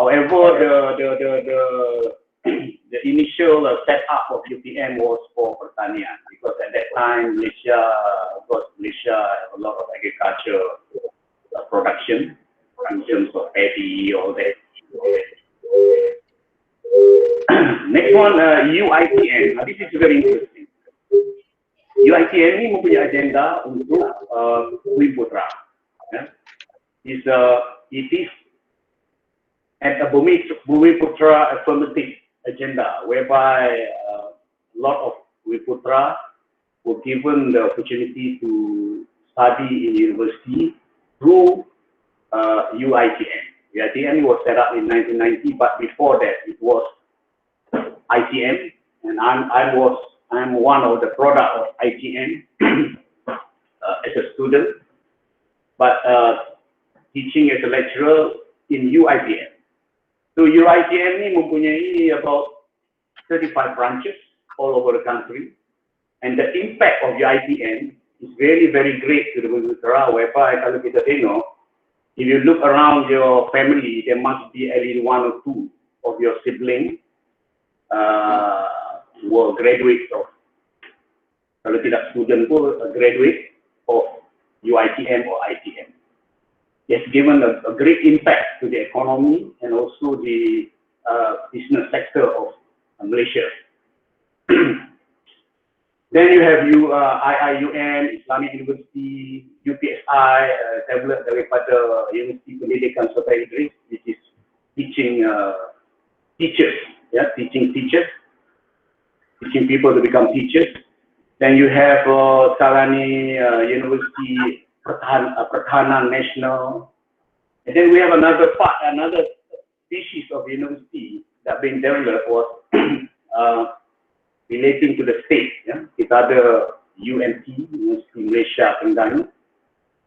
However, the initial setup of UPM was for pertanian, because at that time Malaysia has a lot of agriculture production in terms of paddy, all that. Next one, UITM. This is very interesting. UITM ini mempunyai agenda untuk Bumi Putra. It is at a Bumi Putra affirmative agenda, whereby a lot of Bumi Putra were given the opportunity to study in university through UITM. UITM was set up in 1990, but before that it was ITM, and I'm one of the product of ITM as a student, but teaching as a lecturer in UITM. So UITM ni mempunyai about 35 branches all over the country, and the impact of UITM is very, very great to the Bumi Putra, whereby kalau kita tengok, if you look around your family, there must be at least one or two of your siblings were graduates of, kalau tidak student pun, a graduate of UITM or ITM. It's given a great impact to the economy and also the business sector of Malaysia. Then you have IIUM, Islamic University, UPSI, developed daripada Universiti Pendidikan Sultan Idris, which is teaching teachers, teaching people to become teachers. Then you have Salani University, Pertahanan National, and then we have another species of university that being developed was relating to the state. Kita ada UMT, Universiti Malaysia Terengganu,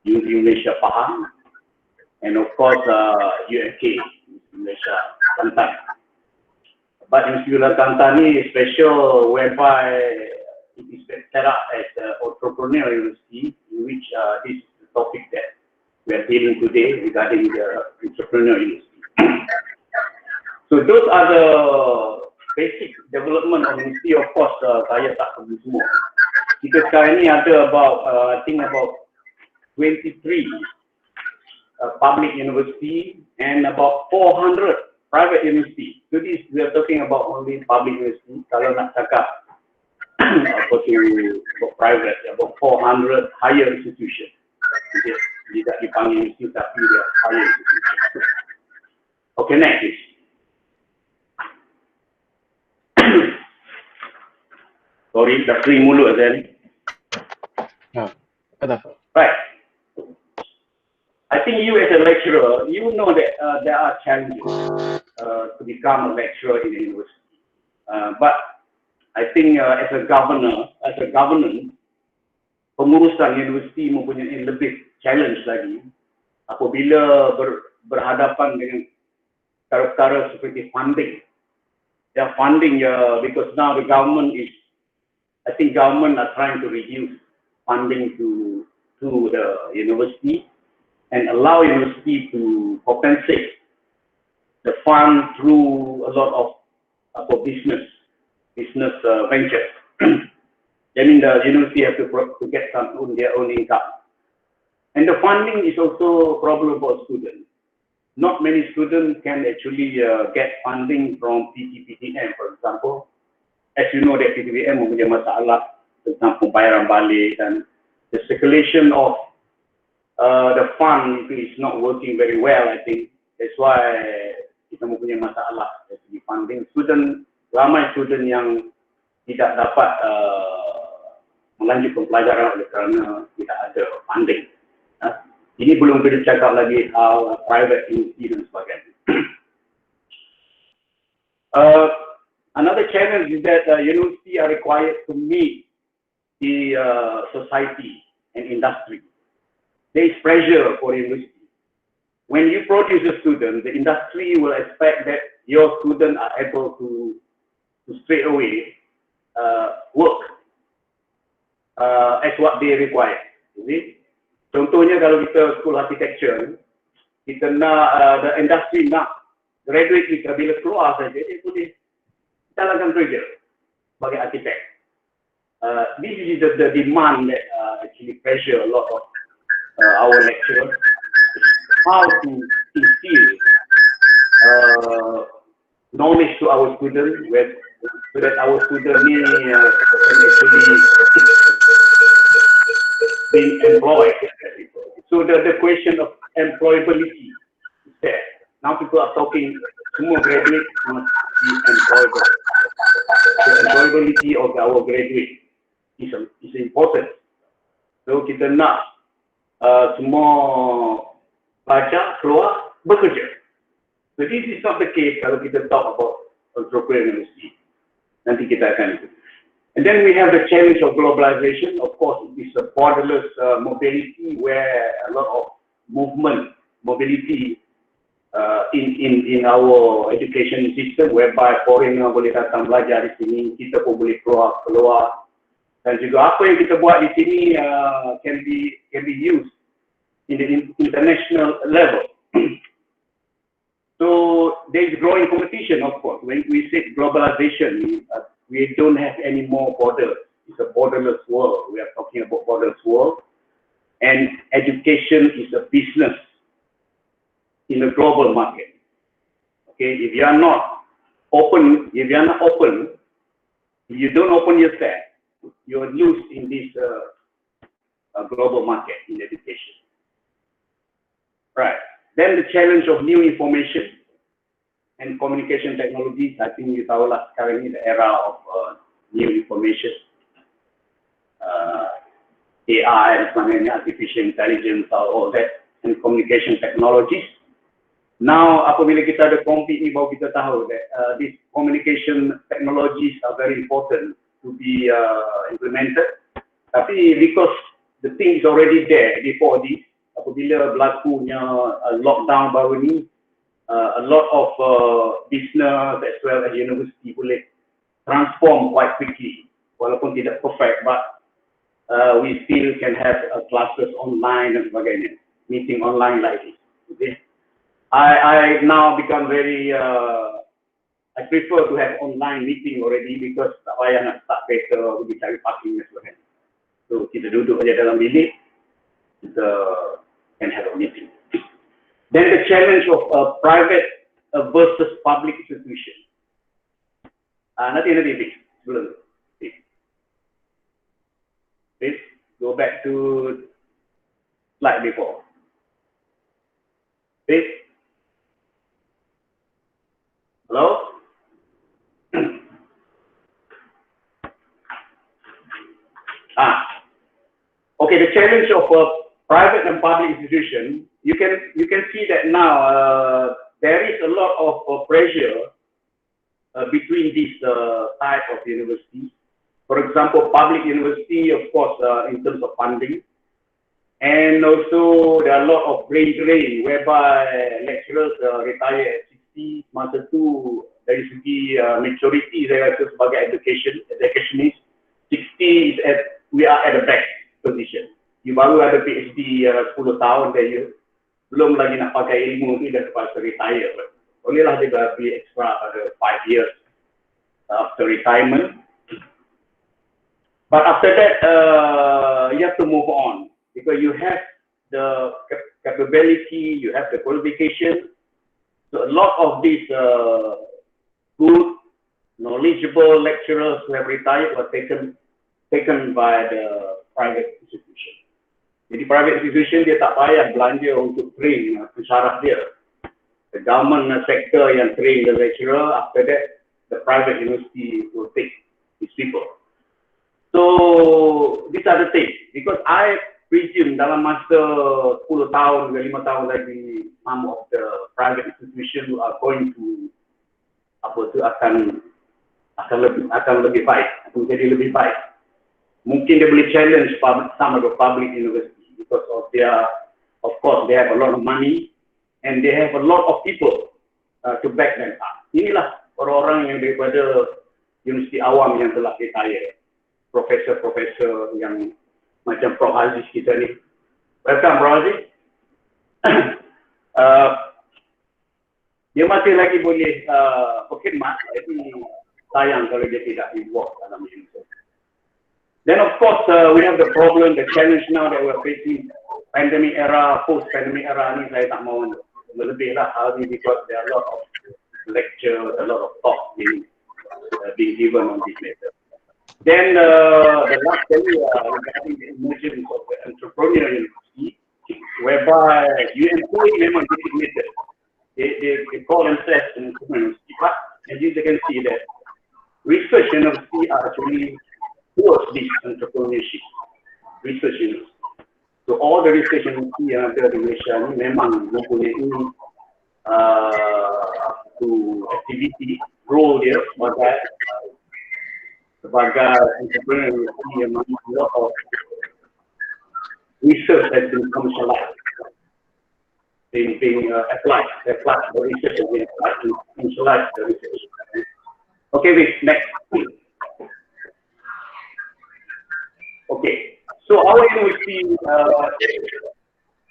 Universiti Malaysia Pahang, and of course UMK, Universiti Malaysia Kelantan. But Universiti Malaysia Kelantan is special, whereby it is set up as an entrepreneurial university, in which this is the topic that we are dealing today regarding the entrepreneurial university. So those are the basic development of university. Of course, saya tak perlu semua. Kita sekarang ni ada I think about 23 public university and about 400 private university. So this, we are talking about only public university. Kalau nak cakap for private, about 400 higher institutions. Tidak dipanggil institusi, tapi dia higher institution. Okay, next please. Sorry, dah kering mulut saya ni. Right. I think you as a lecturer, you know that there are challenges to become a lecturer in a university. But I think as a governance, pengurusan universiti mempunyai lebih challenge lagi apabila berhadapan dengan perkara seperti funding. Funding, because now the government are trying to reduce funding to the university and allow university to compensate the fund through a lot of business ventures. I mean, the university have to get their own income. And the funding is also a problem for students. Not many students can actually get funding from PTPTM, for example. As you know, that PTPTM mempunyai masalah tentang pembayaran balik, dan the circulation of the fund is not working very well, I think. That's why kita mempunyai masalah dari funding. Ramai student yang tidak dapat melanjutkan pelajaran oleh kerana tidak ada funding. Ini belum kita cakap lagi hal private university dan sebagainya. Another challenge is that university are required to meet the society and industry. There is pressure for university. When you produce a student, the industry will expect that your students are able to straight away work as what they require. You see? Contohnya kalau kita school architecture, kita nak the industry nak graduate kita bila keluar saja, dia boleh jalankan kerja sebagai arkitek. This is the demand that actually pressure a lot of our lecturers, how to instill knowledge to our students, so that our students can actually being employed. So the question of employability is there. Now people are talking, semua graduate must be employable. The employability of our graduate is important. So kita nak semua pelajar keluar bekerja. So this is not the case kalau kita talk about entrepreneurial university. Nanti kita akan itu. And then we have the challenge of globalization. Of course, it is a borderless mobility where a lot of mobility in our education system, whereby foreigner boleh datang belajar di sini, kita pun boleh keluar. Dan juga apa yang kita buat di sini can be used in the international level. So there is growing competition, of course. When we say globalization, we don't have any more borders. It's a borderless world. We are talking about borderless world, and education is a business in a global market. Okay, if you are not open, if you don't open yourself, you are loose in this global market in education. Right. Then the challenge of new information and communication technologies. I think you tahu lah sekarang ini the era of new information, AI dan sebagainya, artificial intelligence, all that, and communication technologies. Now, apabila kita ada compete ni, baru kita tahu that these communication technologies are very important to be implemented. Tapi because the thing is already there before this, apabila berlakunya lockdown baru ni, a lot of business as well as university boleh transform quite quickly, walaupun tidak perfect, but we still can have classes online dan sebagainya, meeting online like this. Okay, I now become very I prefer to have online meeting already because tak payah nak start kereta pergi cari parking dan sebagainya. So kita duduk aja dalam bilik, kita can have a meeting. Then the challenge of private versus public institution. Nanti sebelum tu. Please go back to slide before. Please. Hello? Okay, the challenge of private and public institution, you can see that now there is a lot of pressure between these type of universities. For example, public university, of course, in terms of funding, and also there are a lot of brain drain whereby lecturers retire at 60. Masa tu dari segi maturity saya rasa sebagai educationist, 60 is we are at the back position. You baru ada PhD 10 tahun dia, belum lagi nak pakai ilmu tu dah terpaksa retire. Bolehlah dia beli extra pada 5 years after retirement. But after that, you have to move on because you have the capability, you have the qualification. So a lot of these good, knowledgeable lecturers who have retired were taken by the private institution. Jadi private institution dia tak payah belanja untuk train pensyarah dia. The government sector yang train the lecturer, after that the private university will take these people. So these are the things. Because I presume dalam masa 10 tahun ke 5 tahun lagi, some of the private institutions are going to akan lebih baik, akan menjadi lebih baik. Mungkin dia boleh challenge some of the public university because of course they have a lot of money and they have a lot of people to back them up. Inilah orang-orang yang daripada universiti awam yang telah retire, profesor-profesor yang macam Prof Aziz kita ni. Welcome Prof Aziz. Dia masih lagi boleh berkhidmat, jadi sayang kalau dia tidak involved dalam itu. Then of course we have the problem, the challenge now that we're facing, pandemic era, post-pandemic era ni saya tak mau lebih lah hari because there are a lot of lectures, a lot of talk being given on this matter. Then the last thing regarding the emergence of the entrepreneurial university, whereby UMPA memang designated. They call themselves an entrepreneurial university, but as you can see that research university are actually towards this entrepreneurship, research university. So all the research university yang ada di Malaysia ni memang mempunyai activity role dia sebagai entrepreneurial university yang memang a lot of research has been commercialized, being applied the research has been applied to commercialize the research. Okay, next. Okay, so our university,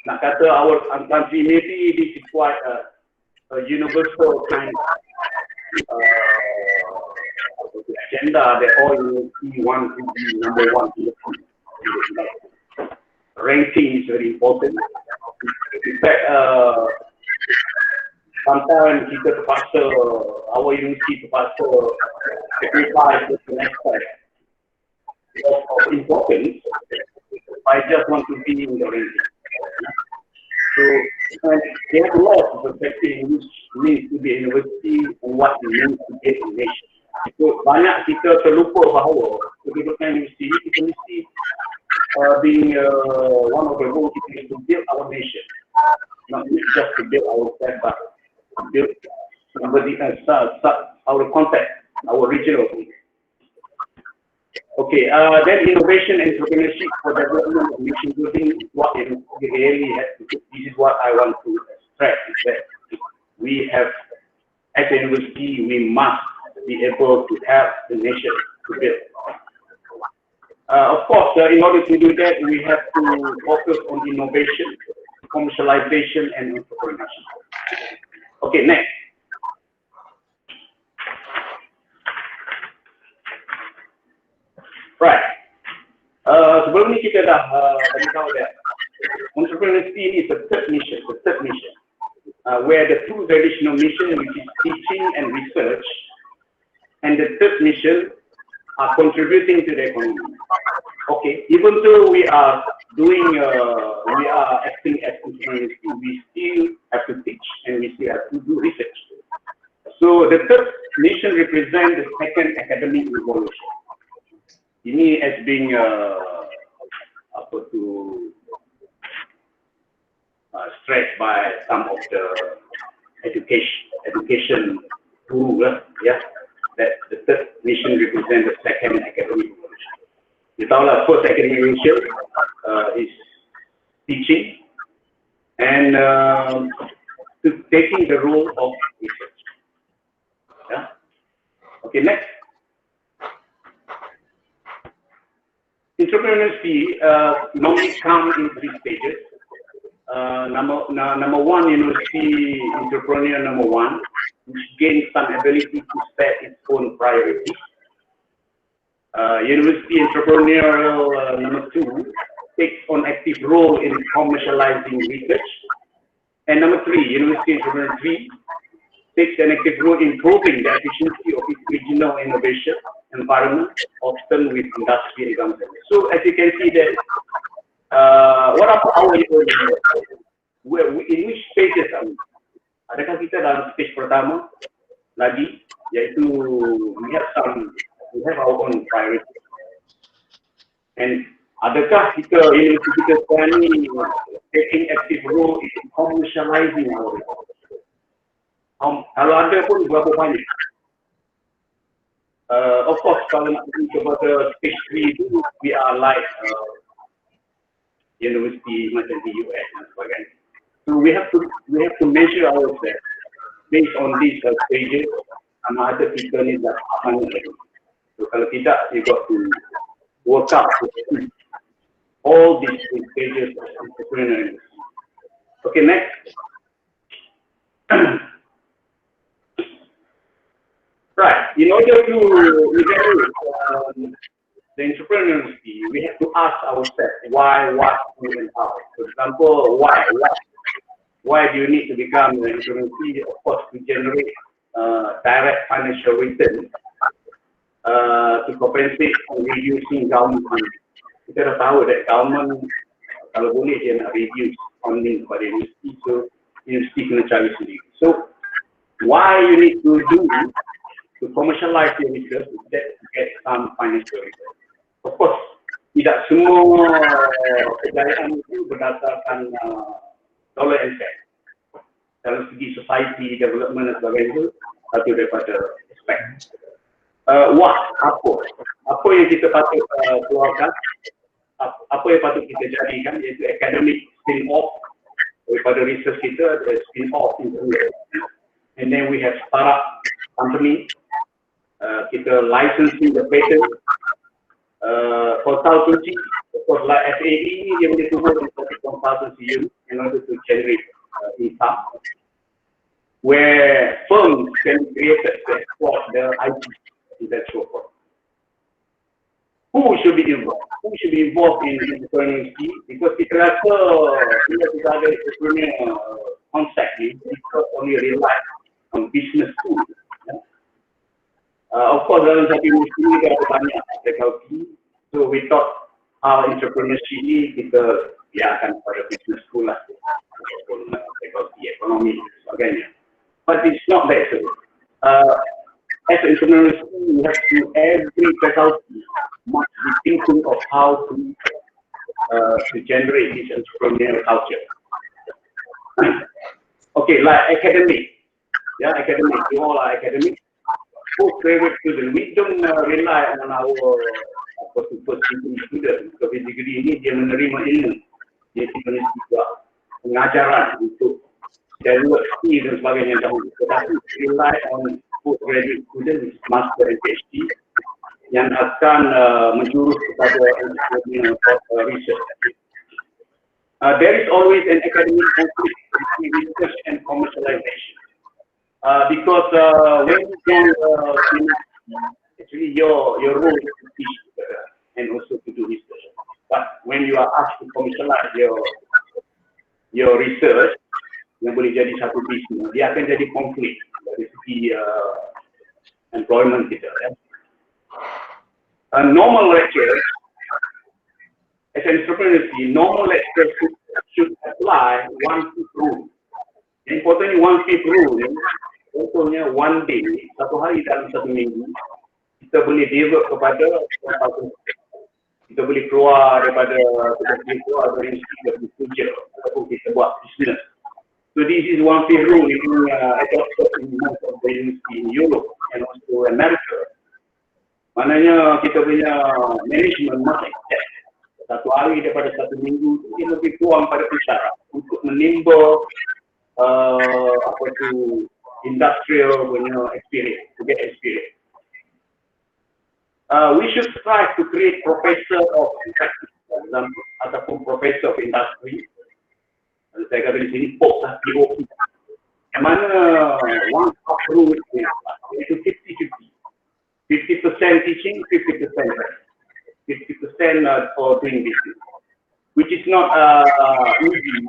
nak kata our country, maybe this is quite a universal kind of agenda that all university want to be number one in the country. Ranking is very important. In fact, sometimes kita terpaksa, our university terpaksa sacrifice the next step of importance. I just want to be in the ranking. So they have a lot of perspective which means to be a university and what it means to be a nation. So banyak kita terlupa bahawa kedudukan universiti kita mesti being one of the goals is to build our nation, not just to build ourselves, but to build somebody else, our context, our regional context. Okay, then innovation and entrepreneurship for development of nation building, what it really has to do. This is what I want to stress, is that we have, as a university, we must be able to help the nation to build. Of course, in order to do that, we have to focus on innovation, commercialization, and entrepreneurship. Okay, next. Right. Sebelum ni kita dah bagi tahu that entrepreneurship is the third mission, where the two traditional mission, which is teaching and research, and the third mission are contributing to the economy. Okay, even though we are acting as entrepreneurs, we still have to teach and we still have to do research. So the third mission represents the second academic revolution. Ini as being stressed by some of the education guru, that the third mission represents the second academic revolution. You tahu lah, first academic revolution is teaching and taking the role of research. Yeah. Okay, next. Entrepreneurship normally come in three stages. Number one, university entrepreneur number one, which gains some ability to set its own priorities. University entrepreneurial number two takes on active role in commercializing research. And number three, university entrepreneur three takes an active role in improving the efficiency of its regional innovation environment, often with industry examples. So as you can see that, what are our in which stages are we? Adakah kita dalam stage pertama lagi, yaitu we have our own priority. And adakah kita universiti kita sekarang ni taking active role in commercializing our research? Kalau ada pun berapa banyak? Of course, kalau nak pergi kepada stage 3 we are like university macam di US dan sebagainya. So we have to measure ourselves based on these stages. Sama ada kita ni dah aman lagi. So kalau tidak, you got to work out all these stages of entrepreneurial. Okay, next. in order to evaluate the entrepreneurship, we have to ask ourselves why, what, who, and how. For example, why? Why do you need to become an entrepreneur? Of course, to generate direct financial return to compensate on reducing government funding. Kita dah tahu that government kalau boleh dia nak reduce funding kepada universiti, so universiti kena cari sendiri. So why you need to do to commercialize your research is that to get some financial return. Of course, tidak semua kejayaan itu berdasarkan dollar and cent. Dalam segi society, development dan sebagainya itu satu daripada aspek. Apa yang kita patut keluarkan, apa yang patut kita jadikan, iaitu academic spin-off daripada research kita, ada spin-off internal. And then we have startup company, kita licensing the patent, consultancy, of course like FAE, dia boleh turun untuk consultancy unit in order to generate income, where firms can be created to exploit the IP intellectual property. Who should be involved? Who should be involved in entrepreneurship? Because kita rasa bila kita ada entrepreneur concept ni, kita only rely on business tools. Of course, dalam satu industri ni ada banyak faculty. So we thought how entrepreneurship ni kita biarkan pada business school lah, ataupun faculty ekonomi dan sebagainya. But it's not that so. As an entrepreneur, we have to every faculty must be thinking of how to generate this entrepreneurial culture. Okay, like academic, academic. We all are academic. Postgraduate student, we don't rely on our first student. So basically ini dia menerima ilmu, dia sebenarnya juga pengajaran untuk develop skill dan sebagainya dahulu. Tetapi rely on postgraduate student, master and PhD yang akan menjurus kepada research. There is always an academic conflict between research and commercialization. Because when you can actually your role is to teach and also to do research. But when you are asked to commercialize your research yang boleh jadi satu bisnes, dia akan jadi konflik dari segi employment kita. Normal lectures, as an entrepreneur, normal lectures should apply one fifth rule. Importantly, one fifth rule. Contohnya one day, satu hari dalam satu minggu, kita boleh develop kepada kita boleh keluar daripada dari kerja ataupun kita buat business. So this is one fifth rule in adopted in most of the university in Europe and also America. Maknanya kita punya management must accept satu hari daripada satu minggu itu lebih kurang pada pensyarah untuk menimba industrial experience, to get experience. We should strive to create professor of practice, for example, ataupun professor of industry. Saya kata di sini POP lah, POP. Yang mana one top rule itu 50-50. 50% teaching, 50% practice. 50% for doing business, which is not easy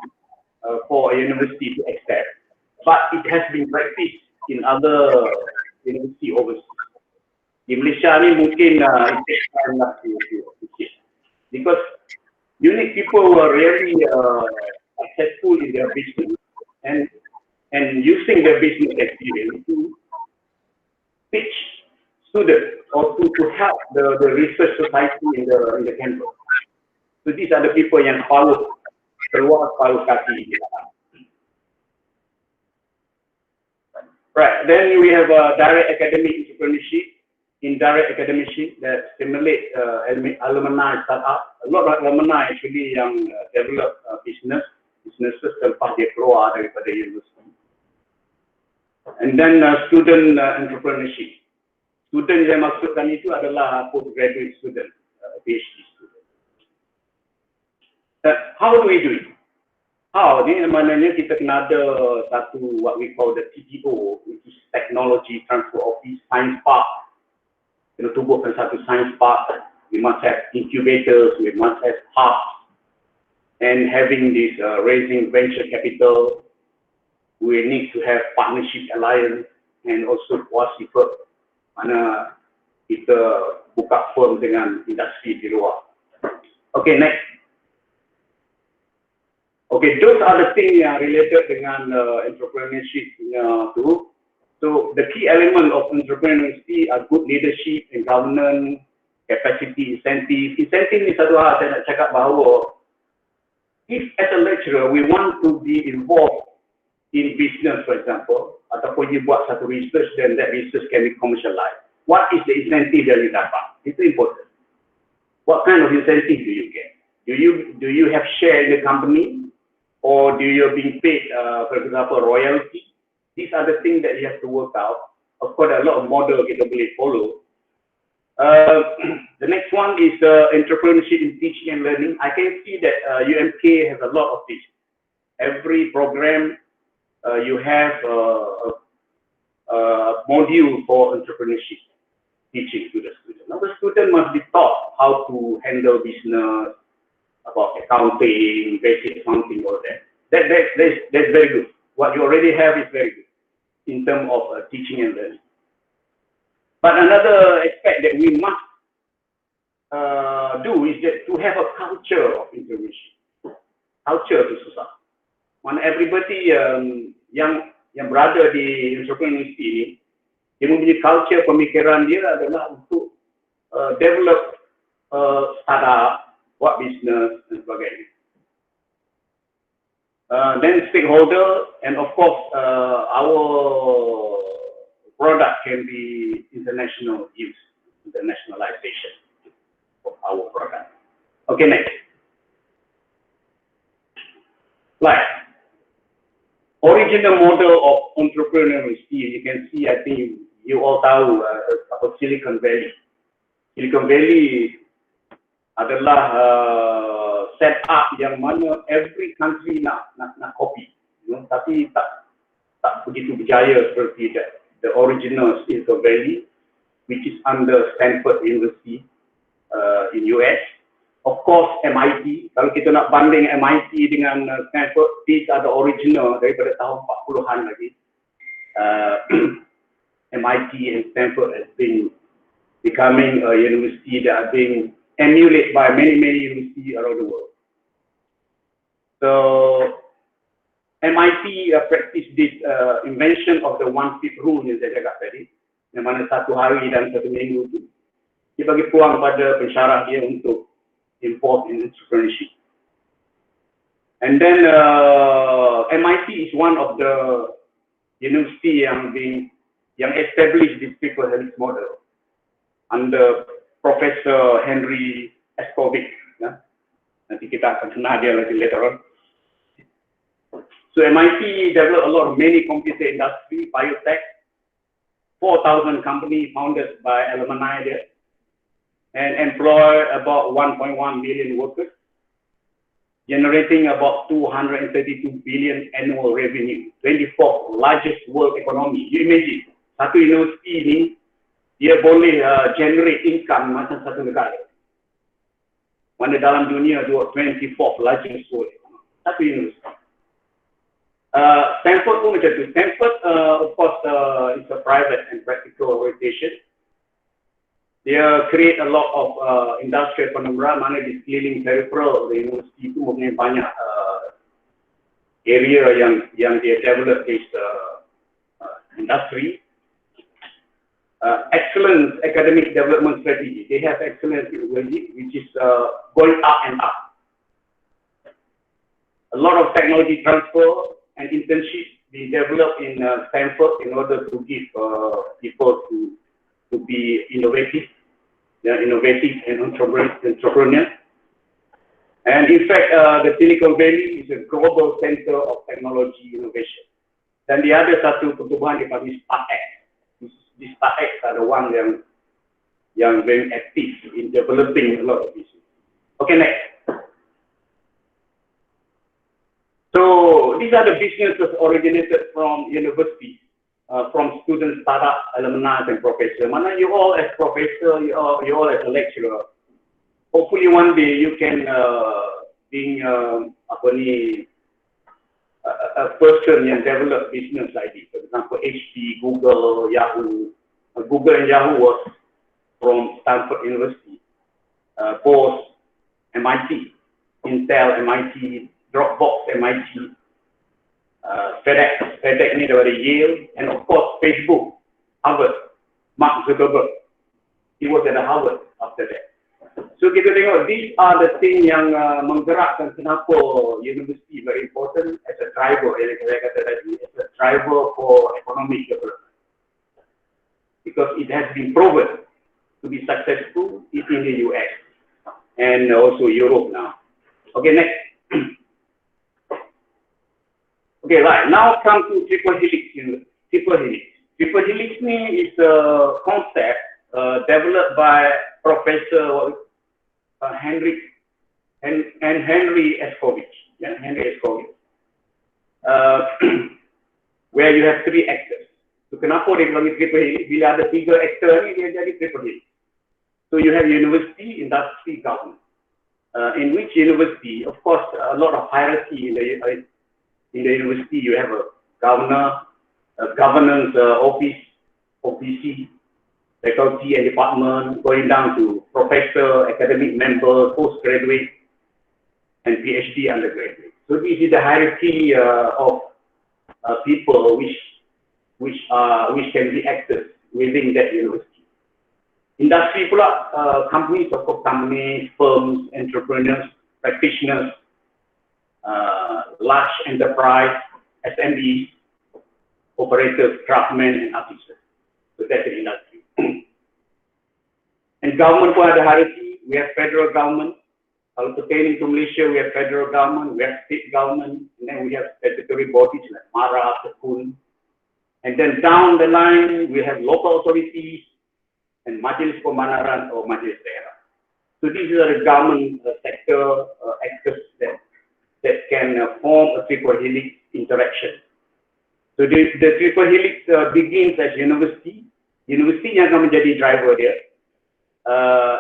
for a university to accept. But it has been practiced in other university overseas. Di Malaysia ni mungkin it takes time to teach, because you need people who are really successful in their business and using their business experience to teach students or to help the research society in the campus. So these are the people yang keluar paruh kaki. Right, then we have direct academic entrepreneurship, indirect academicship that stimulate alumni startup. A lot of alumni actually yang develop businesses lepas dia keluar daripada university. And then student entrepreneurship. Student yang maksudkan itu adalah postgraduate student, PhD student. How do we do it? How? Ni maknanya kita kena ada satu what we call the TTO, which is Technology Transfer Office, Science Park, tubuhkan satu science park, we must have incubators, we must have hubs, and having this raising venture capital, we need to have partnership alliance and also quasi firm, mana kita buka firm dengan industri di luar. Okay, next. Okay, those are the things yang related dengan entrepreneurship tu. So the key element of entrepreneurship are good leadership and governance, capacity, incentive. Incentive ni satu hal saya nak cakap bahawa if as a lecturer we want to be involved in business, for example, ataupun you buat satu research, then that research can be commercialized. What is the incentive that you dapat? It's important. What kind of incentive do you get? Do you have share in the company, or do you being paid, for example, royalty? These are the things that you have to work out. Of course, there are a lot of models kita boleh follow. The next one is entrepreneurship in teaching and learning. I can see that UMK has a lot of this. Every program you have a module for entrepreneurship teaching to the student. Now the student must be taught how to handle business, about accounting, basic accounting, all that. That's very good. What you already have is very good in terms of teaching and learning. But another aspect that we must do is that to have a culture of entrepreneurship. Culture itu susah. Mana everybody yang berada di entrepreneurship ini, dia mempunyai culture pemikiran dia adalah untuk develop startup, buat business dan sebagainya. Then stakeholder, and of course our product can be international use, internationalization of our product. Okay, next. Like original model of entrepreneurial, you can see, I think you all tahu about Silicon Valley. Silicon Valley adalah setup yang mana every country nak copy, tapi tak begitu berjaya seperti the original Silicon Valley, which is under Stanford University in US. Of course, MIT. Kalau kita nak banding MIT dengan Stanford, these are the original daripada tahun 40-an lagi. MIT and Stanford has been becoming a university that are being emulated by many universities around the world. So MIT practice this invention of the one-fifth rule yang saya cakap tadi, yang mana satu hari dan satu minggu itu dia bagi peluang pada pensyarah dia untuk involved in entrepreneurship. And then MIT is one of the university yang established this people Helix model under Professor Henry Escovic. Ya. Nanti kita akan kenal dia lagi later on. So MIT developed a lot of many computer industry, biotech, 4,000 companies founded by alumni there, and employ about 1.1 million workers, generating about 232 billion annual revenue, 24th largest world economy. You imagine, satu universiti ini, dia boleh generate income macam satu negara. Mana dalam dunia, 24th largest world economy. Satu universiti. Stanford pun macam tu. Stanford, of course, is a private and practical orientation. Dia create a lot of industrial phenomena, mana di sekeliling peripheral the university itu mempunyai banyak area yang dia develop this industry. Excellent academic development strategy. They have excellent strategy which is going up and up. A lot of technology transfer and internship being developed in Stanford in order to give people to be innovative, and entrepreneurial. And in fact, the Silicon Valley is a global center of technology innovation. Dan dia ada satu pertumbuhan dipanggil StartX. This StartX are the one yang very active in developing a lot of business. Okay, next. So these are the businesses originated from university, from student, startup, alumni, and professor. Mana you all as professor, you all as a lecturer. Hopefully one day you can being a person yang develop business idea. For example, HP, Google, Yahoo. Google and Yahoo was from Stanford University. Bose, MIT, Intel, MIT, Dropbox, MIT, FedEx ni daripada Yale, and of course Facebook, Harvard, Mark Zuckerberg. He was at Harvard after that. So kita tengok, these are the things yang menggerakkan kenapa university very important as a driver, yang saya kata tadi, as a driver for economic development. Because it has been proven to be successful in the US and also Europe now. Okay, next. Okay, right. Now come to triple helix. Triple helix. Triple helix is a concept developed by Professor Henry Escovitch. Yeah, Henry Escovitch. Where you have three actors. So kenapa dia panggil triple helix? Bila ada tiga aktor ni, dia jadi triple helix. So you have university, industry, government. In which university, of course, a lot of hierarchy in the university. You have a governor, a governance office, OPC, faculty and department, going down to professor, academic member, postgraduate, and PhD undergraduate. So this is the hierarchy of people which can be actors within that university. Industry pula, companies, of course, companies, firms, entrepreneurs, practitioners, large enterprise, SMEs, operators, craftsmen, and artisans. So that's the industry. And government pun ada hierarchy. We have federal government. Kalau pertaining to Malaysia, we have federal government, we have state government, and then we have statutory bodies like MARA, Tekun. And then down the line, we have local authorities and Majlis Pembanaran or Majlis Daerah. So these are the government sector actors that can form a triple helix interaction. So the triple helix begins as university. University yang akan menjadi driver dia.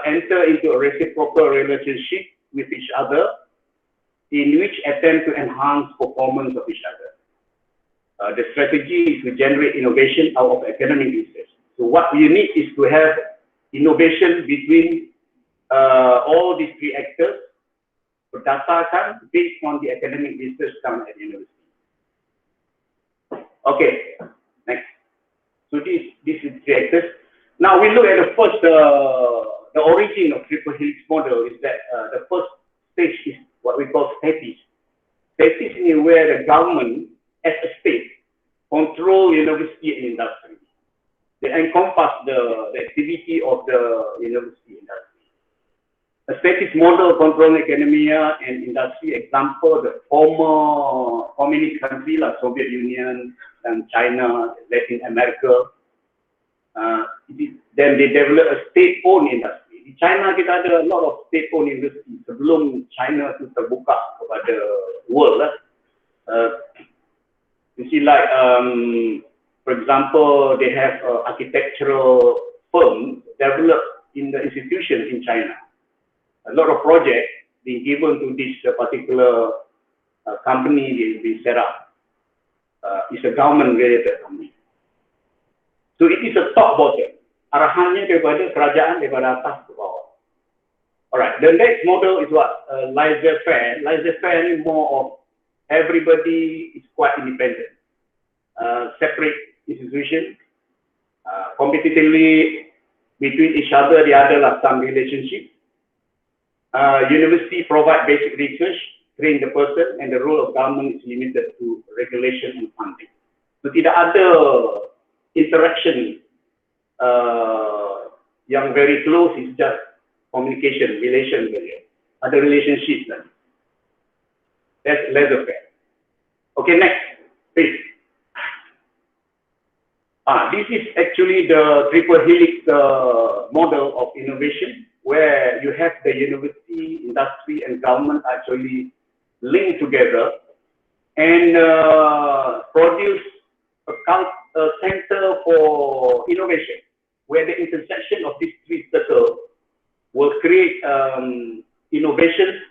Enter into a reciprocal relationship with each other in which attempt to enhance performance of each other. The strategy is to generate innovation out of academic research. So what we need is to have innovation between all these three actors berdasarkan based on the academic research done at the university. Okay, next. So this is three actors. Now we look at the first, the origin of triple helix model is that the first stage is what we call status. Status is where the government as a state control university and industry. They encompass the activity of the university industry. A status model controlling academia and industry, example, the former communist countries like Soviet Union and China, Latin America. Then they develop a state-owned industry. Di China kita ada a lot of state-owned industry sebelum China itu terbuka kepada world. You see, like for example, they have architectural firms developed in the institution in China. A lot of projects being given to this particular company being set up. It's a government-related company. So it is a top-bottom. Arahannya daripada kerajaan daripada atas ke bawah. Alright, the next model is what? Laissez-faire. Laissez-faire is more of everybody is quite independent. Separate institutions, competitively between each other, there are some relationships. University provide basic research, train the person, and the role of government is limited to regulation and funding. So tidak ada interaction yang very close, is just communication, relation. Ada relationship lagi. That's laissez-faire. Okay, next, please. This is actually the triple helix model of innovation, where you have the university, industry, and government actually linked together and produce a a center for innovation, where the intersection of these three circles will create innovation,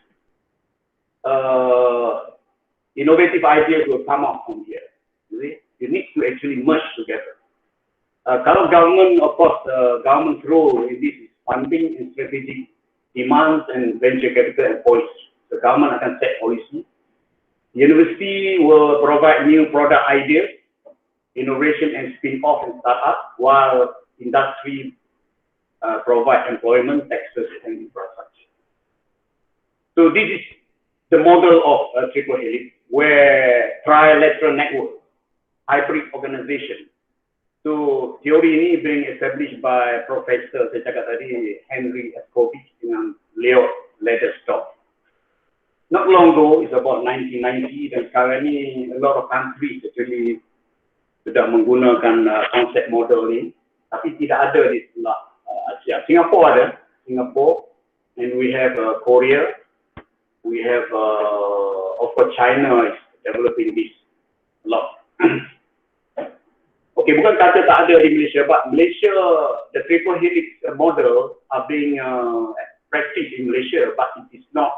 innovative ideas will come out from here. You need to actually merge together. Kalau government, of course, government's role in this is funding and strategic demands and venture capital and policy. The government akan set policy. University will provide new product ideas, innovation and spin-off and start-up, while industry provide employment, taxes, and infrastructure. So this is the model of triple helix, where trilateral network, hybrid organization. So teori ini being established by Professor saya cakap tadi Henry Escovich dengan Leo Leatherstone. Not long ago, it's about 1990, dan sekarang ni a lot of countries actually sudah menggunakan konsep model ni, tapi tidak ada di sebelah Asia. Singapore ada, Singapore, and we have Korea, we have of course China is developing this a lot. Okay, bukan kata tak ada di Malaysia, but Malaysia, the triple helix model are being practiced in Malaysia, but it is not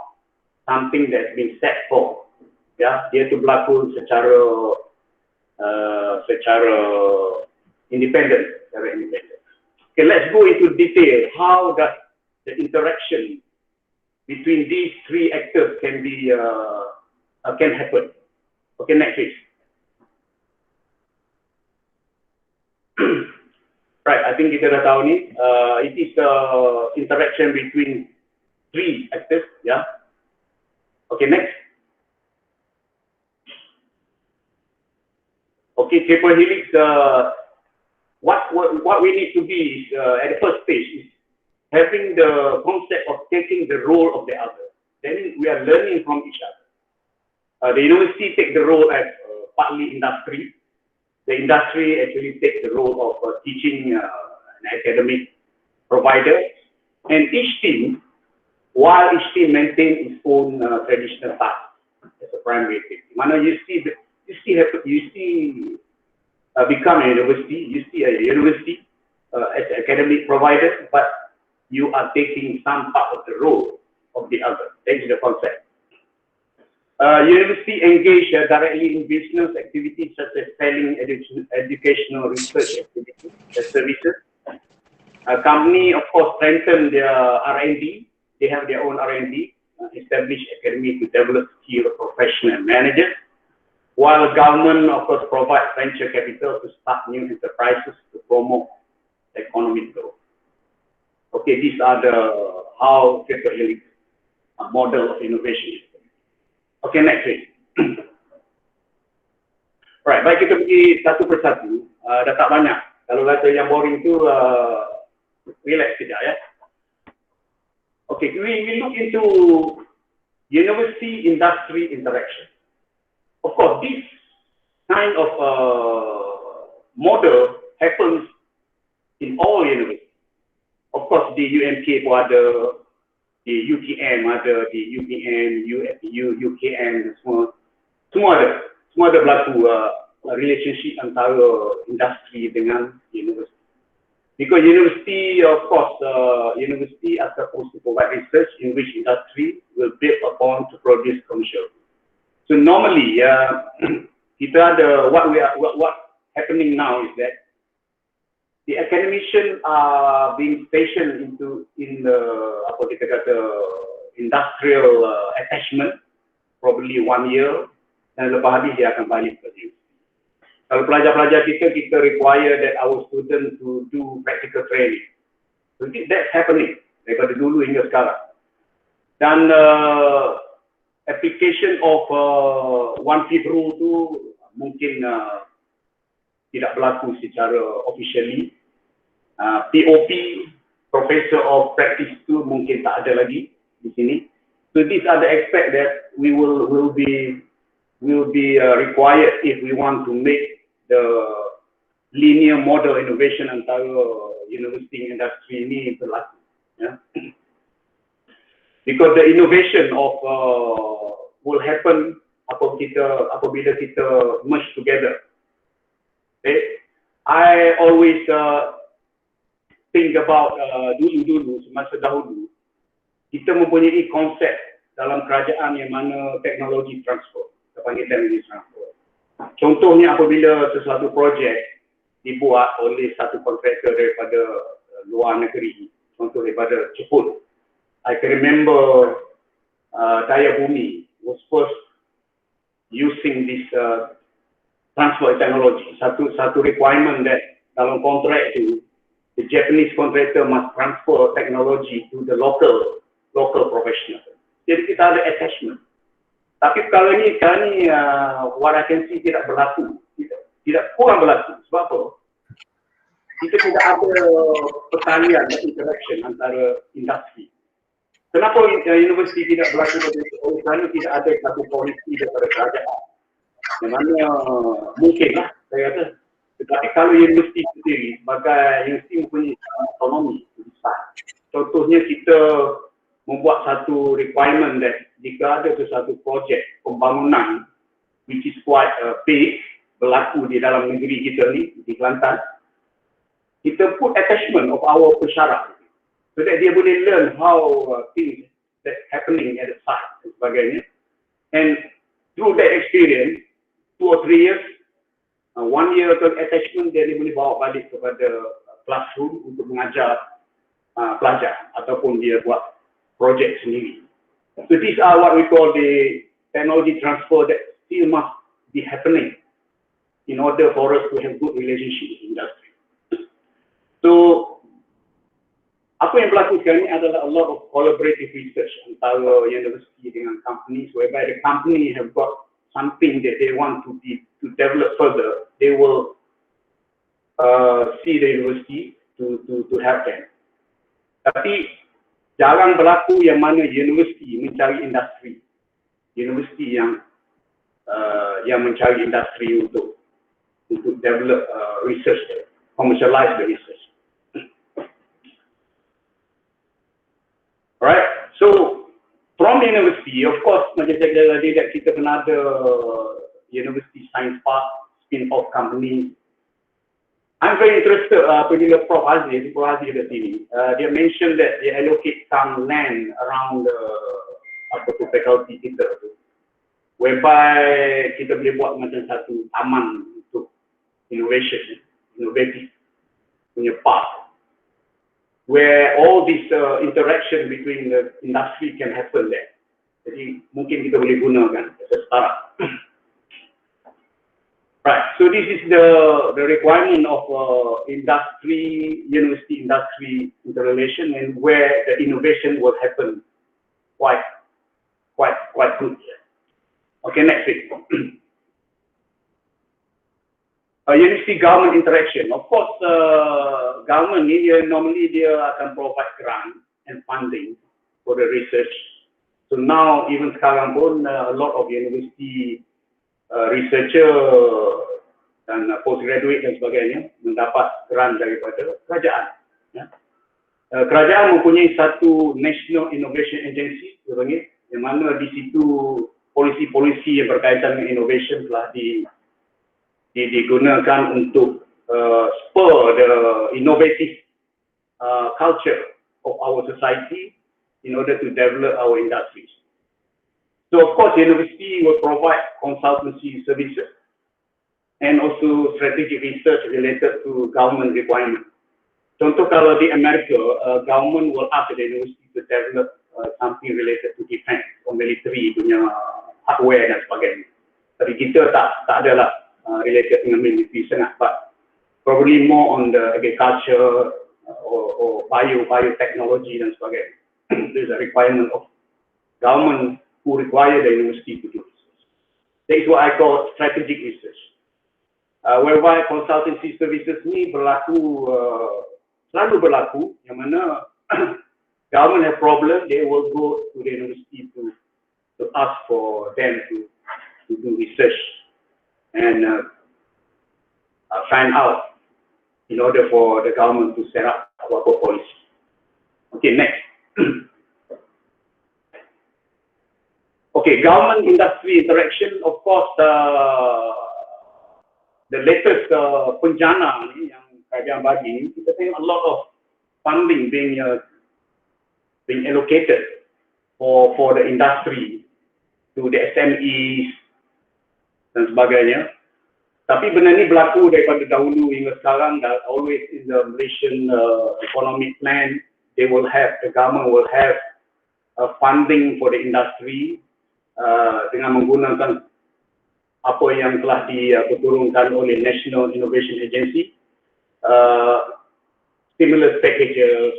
something that's been set for. Ya, dia tu berlaku secara independent, Okay, let's go into detail. How does the interaction between these three actors can be can happen? Okay, next please. Right, I think kita dah tahu ni. It is the interaction between three actors. Yeah. Okay, next. Okay, triple helix. What we need to be is, at the first stage is having the concept of taking the role of the other. Then we are learning from each other. The university take the role as partly industry. The industry actually takes the role of teaching an academic provider, and each team, while each team maintains its own traditional task as a primary thing. Mana you become a university as an academic provider, but you are taking some part of the role of the other. That is the concept. University engage directly in business activities such as selling educational research activities and services. A company, of course, strengthen their R&D. They have their own R&D, establish academy to develop skilled professional managers, while government, of course, provide venture capital to start new enterprises to promote economic growth. Okay, these are the how triple helix model of innovation. Okay, next please. Right, baik kita pergi satu persatu. Dah tak banyak. Kalau kata yang boring tu, relax sekejap ya. Okay, we look into university-industry interaction. Of course, this kind of model happens in all universities. Of course, the UMK pun ada, di UTM ada, di UPN, UKM, semua ada berlaku relationship antara industri dengan universiti. Because university, of course, university are supposed to provide research in which industry will build upon to produce commercial. So normally, kita ada what happening now is that the academicians are being stationed in the apa kita kata industrial attachment, probably 1 year, dan lepas habis dia akan balik ke universiti. Kalau pelajar-pelajar kita require that our students to do practical training. So that's happening daripada dulu hingga sekarang. Dan application of 1/5 rule tu mungkin tidak berlaku secara officially. POP, Professor of Practice tu mungkin tak ada lagi di sini. So these are the aspects that we will be required if we want to make the linear model innovation antara university industry ini berlaku. Yeah? Because the innovation of will happen apabila kita merge together. Okay? I always think about dulu-dulu, semasa dahulu, kita mempunyai konsep dalam kerajaan yang mana teknologi transfer, kita panggil teknologi transfer. Contohnya apabila sesuatu projek dibuat oleh satu kontraktor daripada luar negeri, contoh daripada Jepun. I can remember Daya Bumi was first using this transfer technology. Satu requirement that dalam kontrak itu, the Japanese contractor must transfer technology to the local professional. Jadi kita ada attachment. Tapi kalau ni what I can see tidak berlaku, tidak kurang berlaku. Sebab apa? Kita tidak ada pertalian dan interaction antara industri. Kenapa universiti tidak berlaku begitu? Oleh kerana tidak ada satu polisi daripada kerajaan. Yang mana mungkinlah saya kata. Tetapi kalau universiti sendiri, sebagai universiti mempunyai autonomi besar. Contohnya kita membuat satu requirement that jika ada sesuatu projek pembangunan which is quite big berlaku di dalam negeri kita ni, di Kelantan, kita put attachment of our pesyarat so that dia boleh learn how things that happening at the site dan sebagainya. And through that experience, 2 or 3 years, 1 year attachment dia boleh bawa balik kepada classroom untuk mengajar pelajar ataupun dia buat projek sendiri. So these are what we call the technology transfer that still must be happening in order for us to have good relationship with industry. So apa yang berlaku sekarang ini adalah a lot of collaborative research antara university dengan companies, whereby the company have got something that they want to develop further. They will see the university to help them. Tapi jarang berlaku yang mana universiti mencari industri, universiti yang mencari industri untuk develop research, commercialize the research. Alright, so from university, of course, macam saya kata tadi, kita kena ada university science park, spin-off company. I'm very interested apabila Prof Aziz ada sini. Dia mention that they allocate some land around faculty kita tu, whereby kita boleh buat macam satu taman untuk innovation, innovative punya park, where all this interaction between the industry can happen there. Jadi mungkin kita boleh gunakan as a startup. Right, so this is the requirement of industry, university industry interrelation, and where the innovation will happen quite good. Okay, next week. University government interaction. Of course, government ni normally dia akan provide grant and funding for the research. So now even sekarang pun a lot of university researcher dan postgraduate dan sebagainya mendapat grant daripada kerajaan. Ya. Kerajaan mempunyai satu National Innovation Agency, yang mana di situ polisi-polisi yang berkaitan dengan innovation telah digunakan untuk spur the innovative culture of our society in order to develop our industries. So of course, university will provide consultancy services and also strategic research related to government requirements. Contoh kalau di Amerika, government will ask the university to develop something related to defense or military punya hardware dan sebagainya. Tapi kita tak adalah related dengan military sangat, but probably more on the agriculture or biotechnology dan sebagainya. There's a requirement of government who require the university to do research. That is what I call strategic research. Whereby consultancy services ni selalu berlaku, yang mana government have problem, they will go to the university to ask for them to do research and find out in order for the government to set up our policy. Okay, next. Okay, government industry interaction, of course, the latest penjana ni yang kerajaan bagi ni, kita tengok a lot of funding being allocated for the industry, to the SMEs dan sebagainya. Tapi benda ni berlaku daripada dahulu hingga sekarang. Always in the Malaysian economic plan, the government will have funding for the industry dengan menggunakan apa yang telah diturunkan oleh National Innovation Agency, stimulus packages,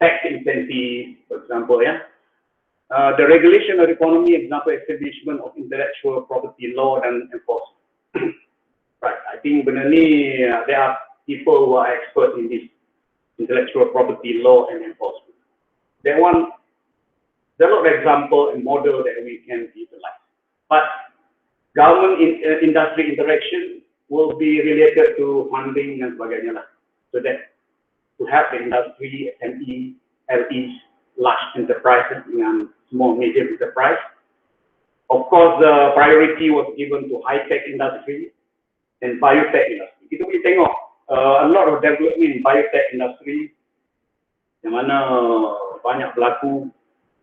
tax incentive, for example, ya. The regulation of the economy, example, establishment of intellectual property law dan enforcement. Right, I think benda ni, there are people who are experts in this intellectual property law and enforcement. There are a lot of example and model that we can utilize. But government industry interaction will be related to funding dan sebagainya lah. So that to help the industry, SME, LEs, large enterprises dengan small medium enterprise. Of course, the priority was given to high-tech industry and biotech industry. Kita boleh tengok a lot of development in biotech industry yang mana banyak berlaku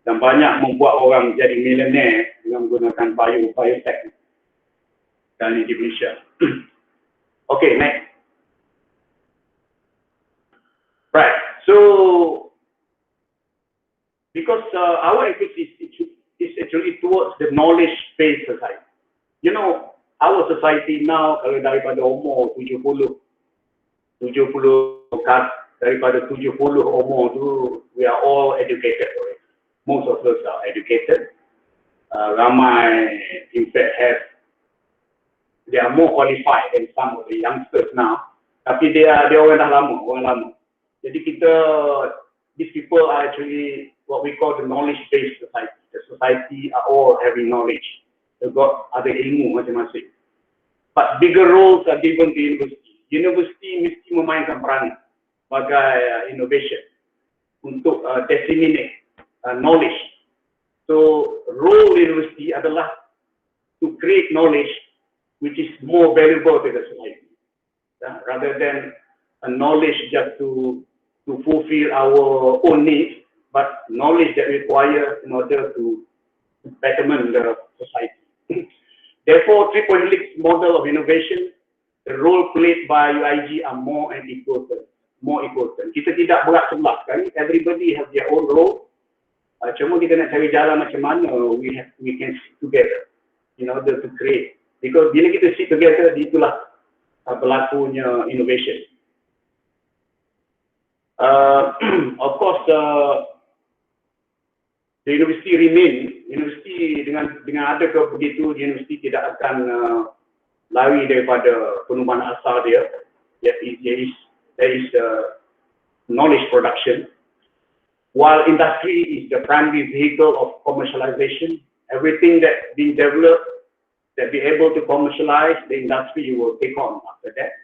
dan banyak membuat orang jadi millionaire dengan menggunakan biotech dan di Malaysia. Okay, next. Right, so because our emphasis is actually towards the knowledge-based society. You know, our society now, kalau daripada umur 70 daripada 70 umur tu, we are all educated already. Most of us are educated. Ramai, in fact, they are more qualified than some of the youngsters now. Tapi dia orang dah lama, orang lama. Jadi these people are actually what we call the knowledge-based society. The society are all having knowledge. They've got other ilmu masing-masing. But bigger roles are given to university. University mesti memainkan peran sebagai innovation untuk disseminate knowledge. So role university adalah to create knowledge which is more valuable to the society, rather than a knowledge just to fulfill our own needs, but knowledge that requires in order to betterment the society. Therefore, triple helix model of innovation, the role played by UIG are more important. Kita tidak berat sebelah, kan? Everybody has their own role. Cuma kita nak cari jalan macam mana we can sit together in order to create. Because bila kita sit together, itulah berlakunya innovation. Of course, the university dengan ada begitu, university tidak akan lari daripada penubuhan asal dia. There is knowledge production. While industry is the primary vehicle of commercialization, everything that being developed that be able to commercialize, the industry will take on after that.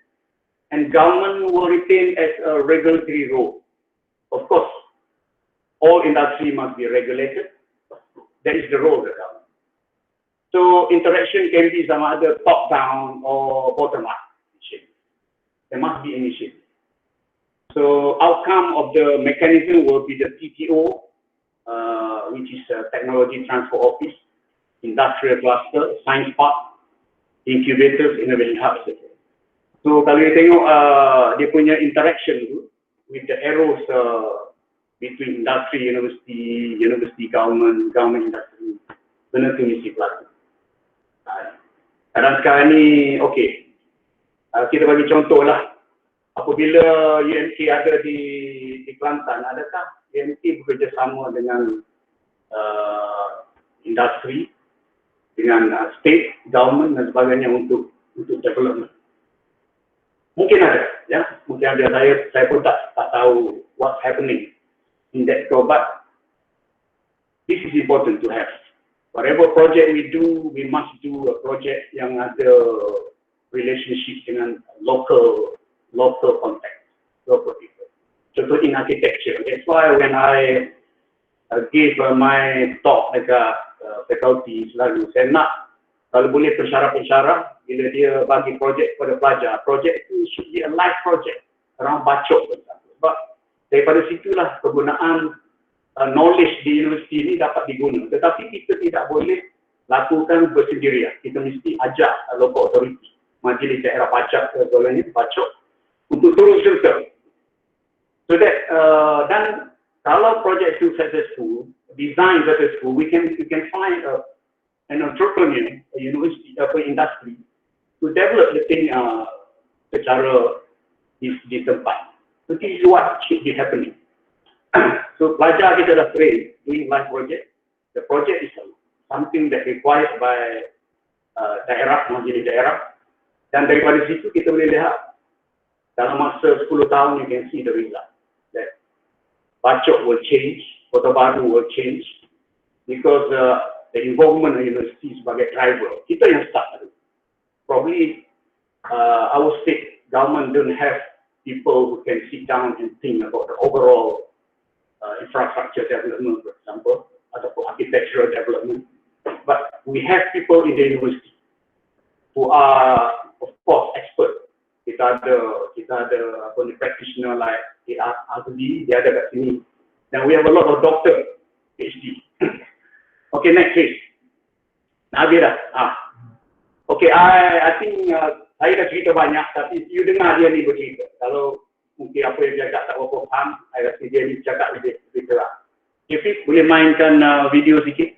And government will retain as a regulatory role. Of course, all industry must be regulated. That is the role of the government. So interaction can be some other top-down or bottom-up initiative. There must be initiative. So outcome of the mechanism will be the TTO, which is Technology Transfer Office, Industrial Cluster, Science Park, Incubators, Innovation Hub, etc. So kalau kita tengok dia punya interaction tu with the arrows between industry, university, government industry, benda tu mesti berlaku. Dan sekarang ni, okey, kita bagi contoh lah. Apabila UMK ada di Kelantan, adakah UMK bekerjasama dengan industri, dengan state, government dan sebagainya untuk development? Mungkin ada, ya. Mungkin ada. Saya pun tak tahu what's happening in that go, but this is important to have. Whatever project we do, we must do a project yang ada relationship dengan local context, local people. Contoh in architecture. That's why when I gave my talk dekat faculty selalu, saya nak Kalau boleh pensyarah-pensyarah, bila dia bagi projek kepada pelajar, projek itu should be a live project, around bacok. Sebab daripada situlah penggunaan knowledge di universiti ini dapat diguna. Tetapi kita tidak boleh lakukan bersendirian. Kita mesti ajak local authority, majlis daerah pajak bacok, untuk turun serta. So that, dan kalau projek itu successful, design successful, we can find an entrepreneur, a university, industry, to develop the thing secara di tempat. So this is what should be happening. So pelajar kita dah train doing live project. The project is something that required by daerah, majlis daerah. Dan daripada situ kita boleh lihat dalam masa 10 tahun you can see the result. That bacok will change, Kota Baru will change, because the involvement of university sebagai driver. Kita yang start. Probably our state government don't have people who can sit down and think about the overall infrastructure development, for example, ataupun architectural development. But we have people in the university who are, of course, expert. Kita ada practitioner like Azli, dia ada kat sini. Then we have a lot of doctor, PhD. Okay, next please. Habis dah. Okay, I think saya dah cerita banyak, tapi you dengar dia ni bercerita. Kalau mungkin apa yang dia cakap tak berapa faham, saya rasa dia ni cakap lebih terang. Okay, Fik, boleh mainkan video sikit?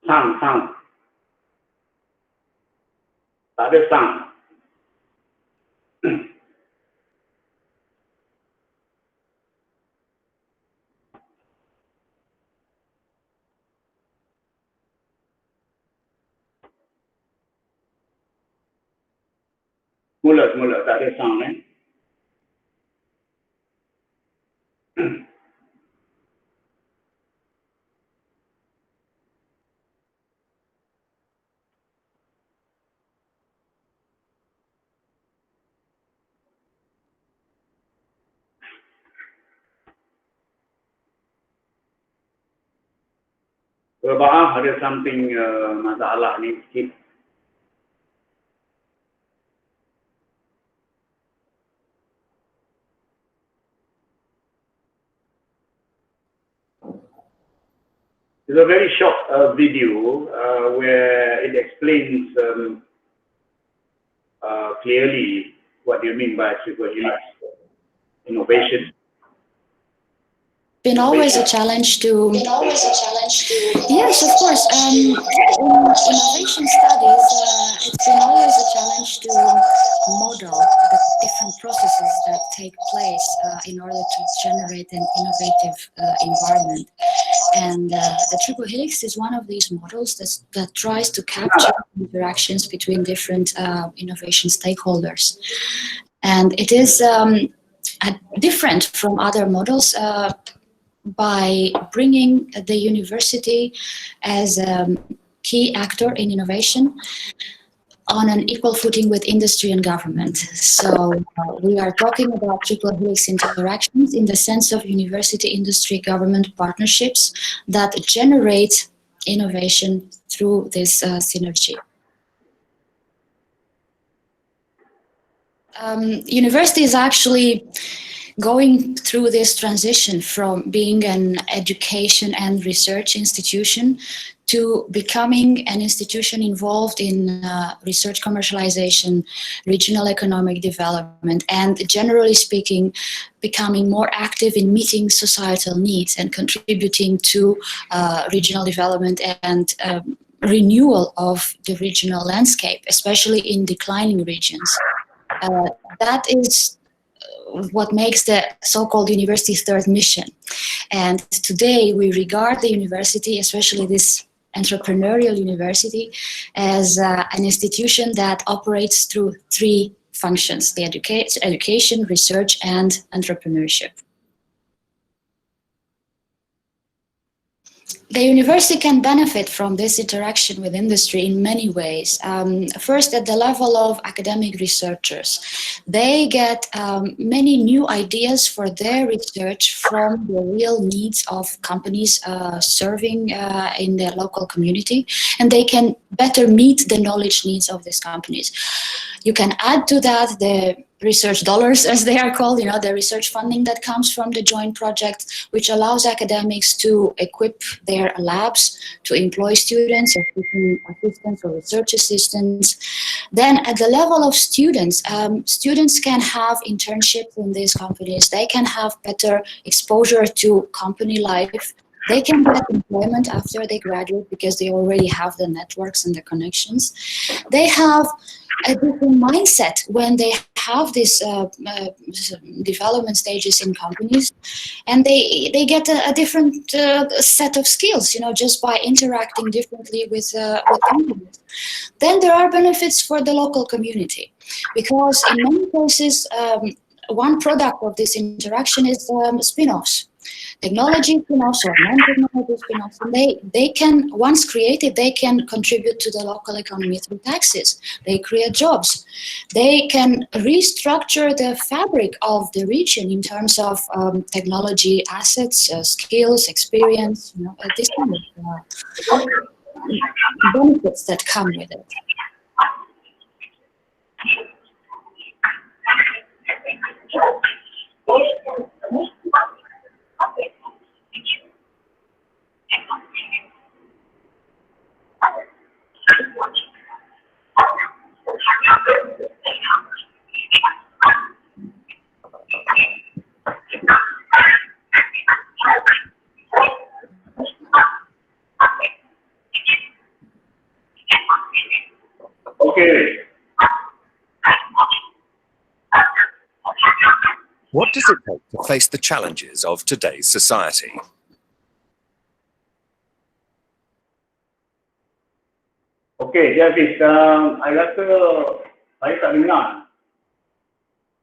Sound. Tak ada sound. Mula, tak ada sound Maaf, ada something masalah ni sikit. It's a very short video where it explains clearly what do you mean by triple helix innovation. Been always a challenge to. Yes, of course. In innovation studies, it's been always a challenge to model the different processes that take place in order to generate an innovative environment. And the triple helix is one of these models that tries to capture interactions between different innovation stakeholders. And it is different from other models by bringing the university as a key actor in innovation on an equal footing with industry and government. So we are talking about triple helix interactions in the sense of university, industry, government partnerships that generate innovation through this synergy. University is actually going through this transition from being an education and research institution to becoming an institution involved in research commercialization, regional economic development, and generally speaking, becoming more active in meeting societal needs and contributing to regional development and renewal of the regional landscape, especially in declining regions. That is what makes the so-called university's third mission. And today we regard the university, especially this entrepreneurial university, as an institution that operates through three functions, the education, research, and entrepreneurship. The university can benefit from this interaction with industry in many ways. First, at the level of academic researchers, they get many new ideas for their research from the real needs of companies serving in their local community, and they can better meet the knowledge needs of these companies. You can add to that the research dollars, as they are called, the research funding that comes from the joint project, which allows academics to equip their labs, to employ students as teaching assistants or research assistants. Then at the level of students, students can have internships in these companies. They can have better exposure to company life. They can get employment after they graduate because they already have the networks and the connections. They have a different mindset when they have these development stages in companies, and they get a different set of skills, just by interacting differently with companies. Then there are benefits for the local community, because in many cases, one product of this interaction is spin-offs. Technology spin-offs or non-technology spin-offs, and they can, once created, they can contribute to the local economy through taxes. They create jobs. They can restructure the fabric of the region in terms of technology assets, skills, experience, this kind of benefits that come with it. Okay. What does it take to face the challenges of today's society? Okay, Jarvis, I rasa saya tak dengar.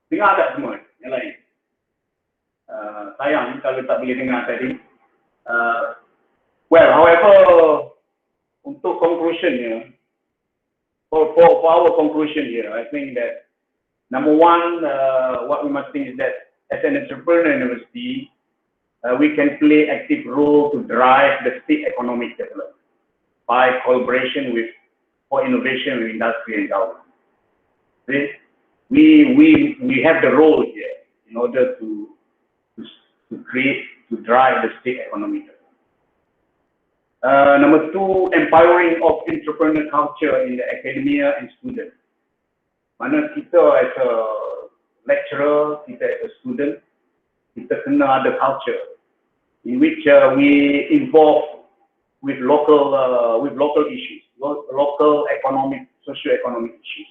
Dengar tak semua yang lain? Sayang kalau tak boleh dengar tadi. Well, however, untuk conclusionnya, for our conclusion here, I think that number one, what we must think is that as an entrepreneurial university, we can play active role to drive the state economic development by collaboration for innovation with industry and government. We have the role here in order to drive the state economic development. Number two, empowering of entrepreneurial culture in the academia and students. Mana kita as a lecturer, kita as a student, kita kena ada culture in which we involve with local issues, local economic, socio-economic issues,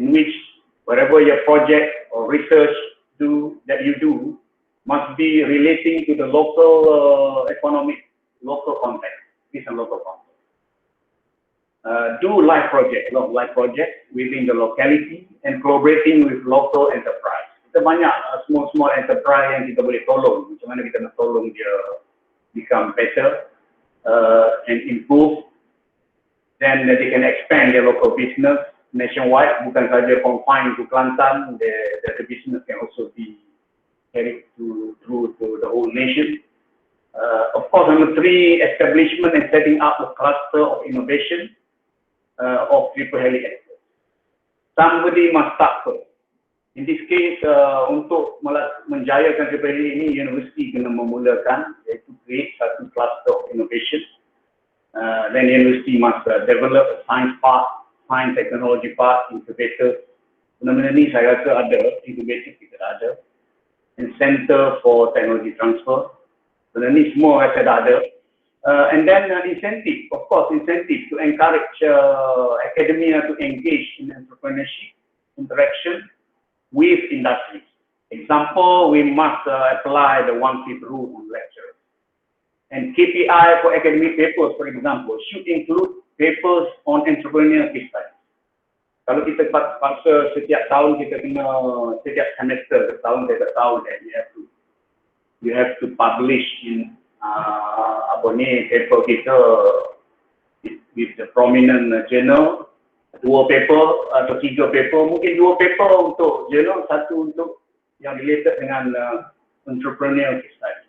in which whatever your project or research that you do must be relating to the local economic, local context, and local context. Do live projects within the locality and collaborating with local enterprise. Kita banyak small enterprise yang kita boleh tolong. Macam mana kita nak tolong dia become better and improve. Then they can expand their local business nationwide, bukan saja confined to Kelantan. The business can also be carried through to the whole nation. Of course, number three, establishment and setting up a cluster of innovation of triple helix. Somebody must start first. In this case, untuk menjayakan triple helix ini, universiti kena memulakan, iaitu create satu cluster of innovation. Then university must develop a science part, science technology part, incubator. Benda-benda ni saya rasa ada, incubator kita ada, and center for technology transfer. Benda ni semua rasa dah ada. And then incentive, of course, incentive to encourage academia to engage in entrepreneurship, interaction with industry. Example, we must apply the 1/5 rule on lecturers. And KPI for academic papers, for example, should include papers on entrepreneurial case studies. Kalau kita paksa setiap tahun kita kena, setiap semester, tahun ke tahun, you have to publish in paper kita with the prominent journal, 2 paper atau 3 paper, mungkin 2 paper untuk journal, 1 untuk yang related dengan entrepreneurial case study.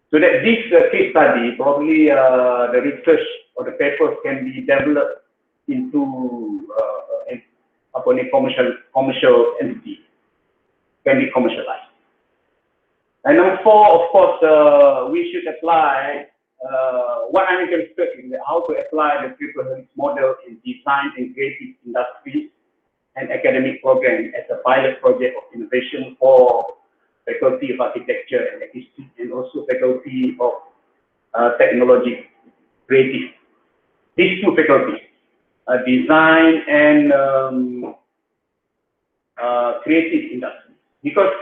So that this case study, probably the research or the papers can be developed into commercial entity, can be commercialized. And number 4, of course, we should apply what I'm interested in, how to apply the triple helix model in design and creative industries and academic program as a pilot project of innovation for Faculty of Architecture and Logistics, and also Faculty of Technology, Creative. These 2 faculties, design and creative industry. Because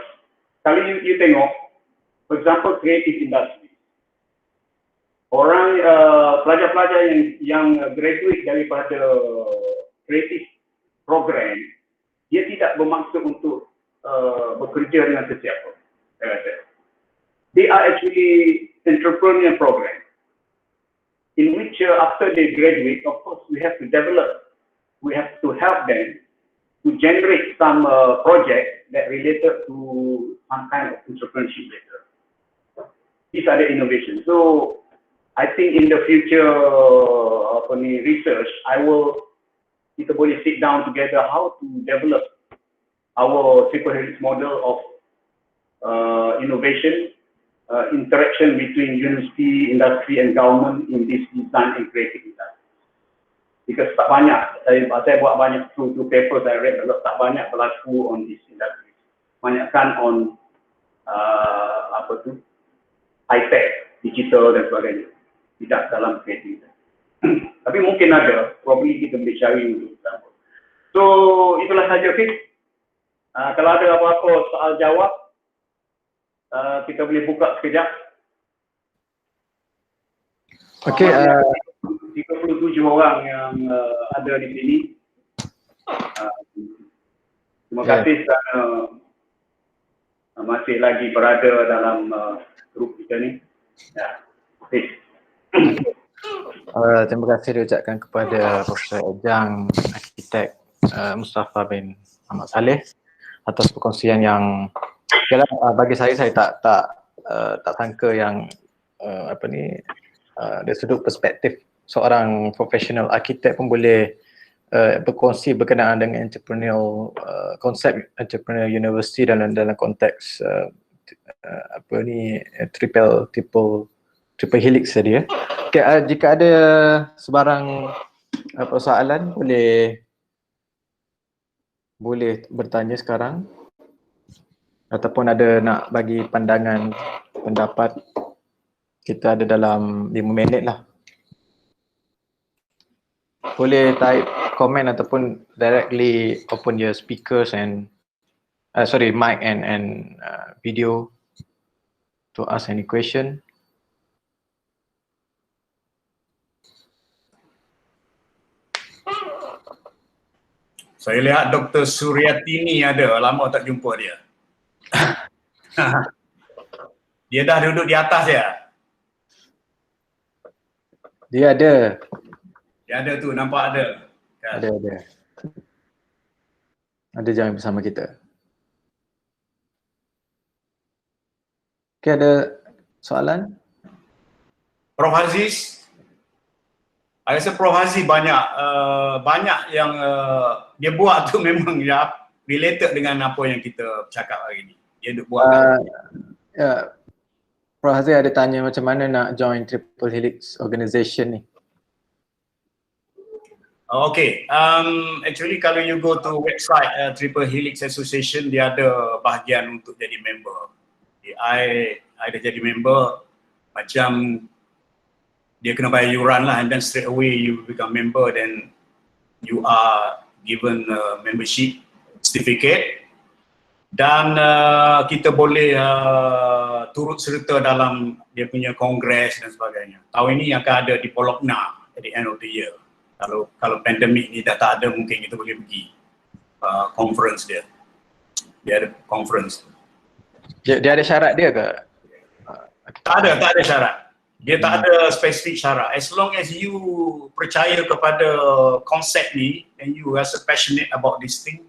kalau you tengok, for example, creative industry, orang pelajar-pelajar yang graduate daripada creative program, dia tidak bermaksud untuk bekerja dengan sesiapa. They are actually entrepreneurial program, in which after they graduate, of course, we have to help them to generate some project that related to some kind of entrepreneurship later. These are the innovations. So I think in the future research, kita boleh sit down together how to develop our triple helix model of innovation, interaction between university, industry and government in this design and creative industry. Because tak banyak, saya buat banyak two papers I read, tak banyak berlaku on this industry. Banyakkan on high-tech, digital dan sebagainya. Tidak dalam creative. Tapi mungkin ada, probably kita boleh cari untuk example. So, itulah saja, Fik. Kalau ada apa-apa soal jawab, kita boleh buka sekejap. Okey, 37 orang yang ada di sini. Terima kasih kerana masih lagi berada dalam grup kita ni. Ya. Terima kasih diucapkan kepada Prof. Adjunct Arkitek Mustapha bin Mohd Salleh atas perkongsian yang bagi saya tak sangka yang dari sudut perspektif seorang profesional arkitek pun boleh berkongsi berkenaan dengan konsep entrepreneurial university dalam konteks triple helix tadi ya. Okay, jika ada sebarang persoalan boleh bertanya sekarang ataupun ada nak bagi pandangan pendapat. Kita ada dalam 5 minit lah. Boleh type komen ataupun directly open your speakers and mic and video to ask any question. Saya lihat Dr. Suryatini ada, lama tak jumpa dia. Dia dah duduk di atas ya? Dia ada. Dia ada tu, nampak ada. Kan? Ada. Ada jangan bersama kita. Okay, ada soalan? Prof Aziz? Saya rasa Prof Aziz banyak yang dia buat tu memang related dengan apa yang kita cakap hari ni. Dia buat. Prof Aziz ada tanya macam mana nak join Triple Helix organisation ni. Okay, actually kalau you go to website Triple Helix Association, dia ada bahagian untuk jadi member. I dah jadi member, macam dia kena bayar yuran lah, and then straight away you become member, then you are given a membership certificate, dan kita boleh turut serta dalam dia punya kongres dan sebagainya. Tahun ini akan ada di Polokna at the end of the year. Kalau pandemik ni dah tak ada, mungkin kita boleh pergi conference dia. Dia ada conference. Dia ada syarat dia ke? Tak ada syarat. Dia tak ada spesifik syarat. As long as you percaya kepada konsep ni and you rasa passionate about this thing,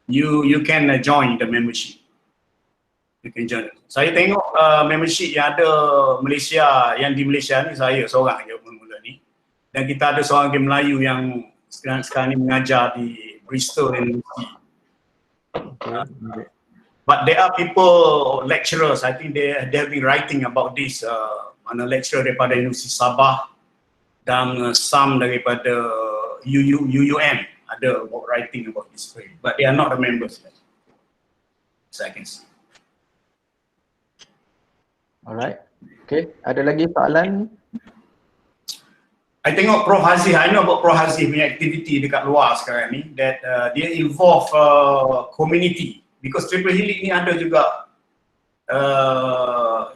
you can join the membership. You can join. Saya tengok membership yang ada Malaysia, yang di Malaysia ni saya seorang je mula-mula ni. Dan kita ada seorang lagi Melayu yang sekarang ni mengajar di Bristol University. But there are people, lecturers, I think they have been writing about this. Mana lecturer daripada Universiti Sabah dan some daripada UUM ada writing about this, but they are not the members. So I can see. Alright. Okay, ada lagi soalan? I tengok Prof Hazif, I know about Prof Hazif punya aktiviti dekat luar sekarang ni, that dia involve community, because Triple Helix ni ada juga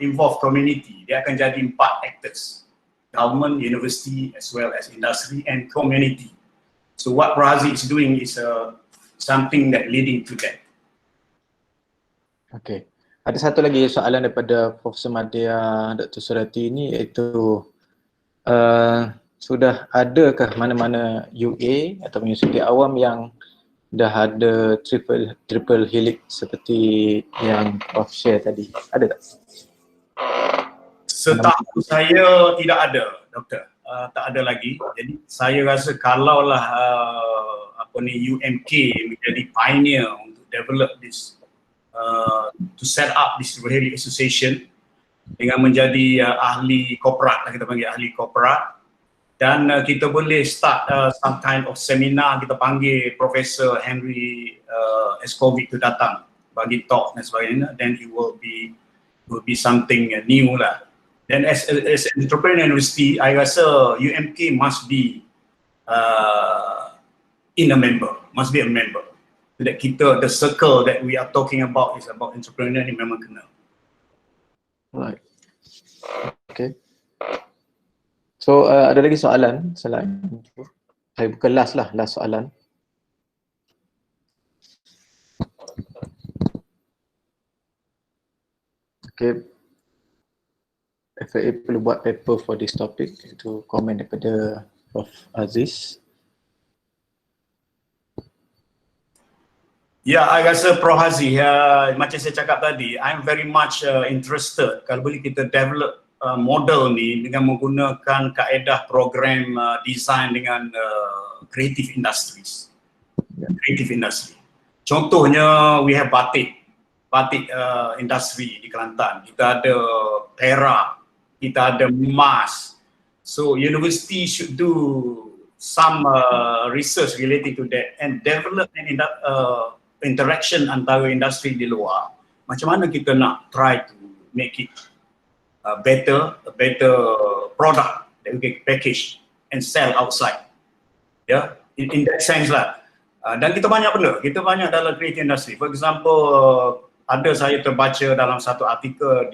involve community. Dia akan jadi 4 actors: government, university, as well as industry and community. So what Prof Hazif is doing is something that leading to that. Okay. Ada satu lagi soalan daripada Profesor Madya Dr. Surati ni, iaitu sudah adakah mana-mana UA atau universiti awam yang dah ada triple helix seperti yang Prof share tadi? Ada tak? Setahu saya tidak ada, Doktor. Tak ada lagi. Jadi saya rasa kalaulah UMK menjadi pioneer untuk develop this, to set up this Triple Helix Association dengan menjadi ahli korporat, kita panggil ahli korporat, dan kita boleh start some kind of seminar. Kita panggil Profesor Henry Escovic tu datang bagi talk dan sebagainya, then it will be something new lah. Then as entrepreneurial university, I rasa UMK must be a member, so that kita, the circle that we are talking about is about entrepreneurial ni memang kena. Right. Okay. So ada lagi soalan selain itu? Saya buka last soalan. Okay. FAE perlu buat paper for this topic, itu komen daripada Prof Aziz. Ya, I rasa Prof Hazi, macam saya cakap tadi, I'm very much interested kalau boleh kita develop model ni dengan menggunakan kaedah program design dengan creative industries. Creative industry. Contohnya, we have batik industry di Kelantan. Kita ada perak, kita ada emas. So university should do some research related to that and develop an interaction antara industri di luar. Macam mana kita nak try to make it a better product that we can package and sell outside. Yeah, in that sense lah. Dan kita banyak benda, kita banyak dalam creative industry. For example, ada saya terbaca dalam satu artikel,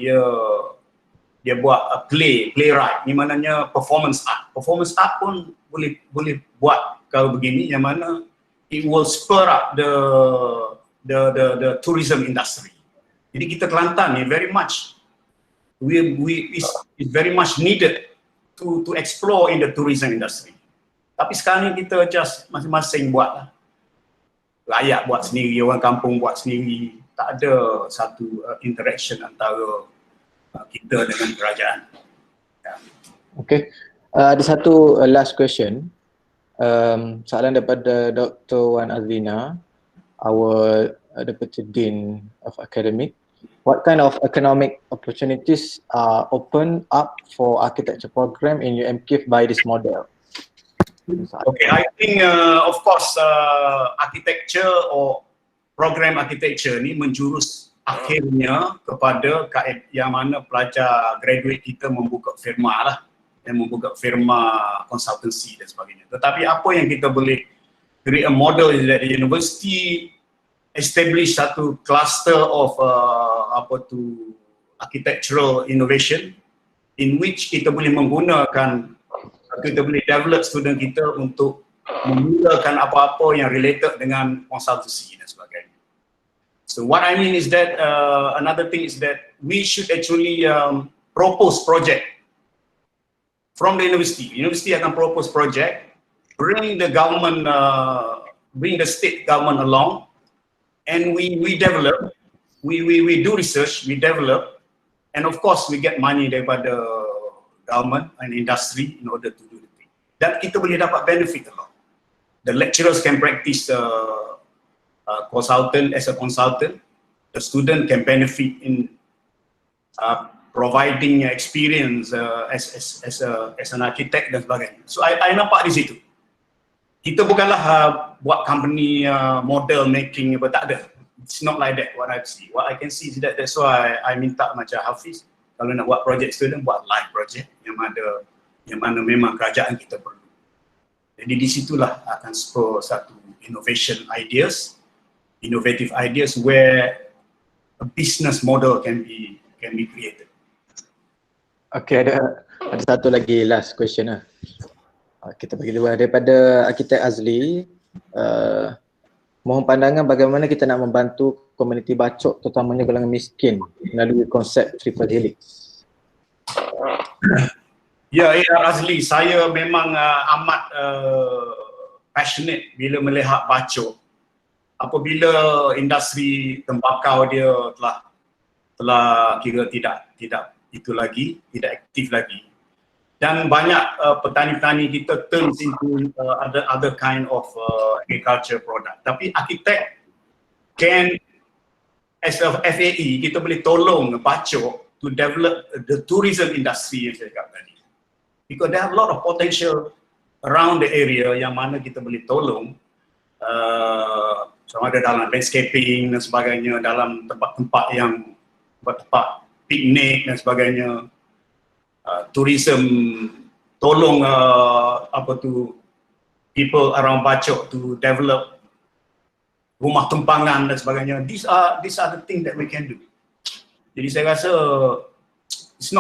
dia buat playwright, ni maknanya performance art. Performance art pun boleh buat kalau begini, yang mana it will spur up the tourism industry. Jadi kita Kelantan ni very much is very much needed to explore in the tourism industry. Tapi sekarang ni kita just masing-masing buat lah. Rakyat buat sendiri, orang kampung buat sendiri. Tak ada satu interaction antara kita dengan kerajaan. Ya. Okay. Ada satu last question. Soalan daripada Dr. Wan Azlina, our Deputy Dean of Academic. What kind of economic opportunities are open up for architecture program in UMK by this model? Okay, I think of course architecture or program architecture ni menjurus akhirnya kepada yang mana pelajar graduate kita membuka firma lah, dan membuka firma consultancy dan sebagainya. Tetapi apa yang kita boleh create a model is that the university establish satu cluster of architectural innovation in which kita boleh menggunakan kita boleh develop student kita untuk memulakan apa-apa yang related dengan konsultasi dan sebagainya. So what I mean is that another thing is that we should actually propose project from the university. University akan propose project, bring the government, bring the state government along, and we develop, we do research, we develop, and of course we get money daripada government and industry in order to do the thing. Dan kita boleh dapat benefit a lot. The lecturers can practice consultant as a consultant. The student can benefit in providing experience as an architect dan sebagainya. So I nampak di situ. Kita bukanlah buat company model making apa, tak ada. It's not like that what I see. What I can see is that that's why I minta macam Hafiz, kalau nak buat project student, buat live project yang mana memang kerajaan kita perlu. Jadi di situlah akan spur satu innovative ideas where a business model can be created. Okay, ada satu lagi last question lah. Kita bagi dua daripada arkitek Azli. Mohon pandangan bagaimana kita nak membantu komuniti bacok terutamanya golongan miskin melalui konsep Triple Helix. Ya, Azli, saya memang amat passionate bila melihat bacok. Apabila industri tembakau dia telah kira tidak itu lagi, tidak aktif lagi. Dan banyak petani-petani kita turns into other kind of agriculture product. Tapi arkitek can, as a FAE, kita boleh tolong bacok to develop the tourism industry yang saya cakap tadi. Because there are a lot of potential around the area yang mana kita boleh tolong sama ada dalam landscaping dan sebagainya, dalam tempat-tempat yang tempat piknik dan sebagainya, tourism, tolong people around Bacok to develop rumah tempangan dan sebagainya. These are the things that we can do. Jadi saya rasa it's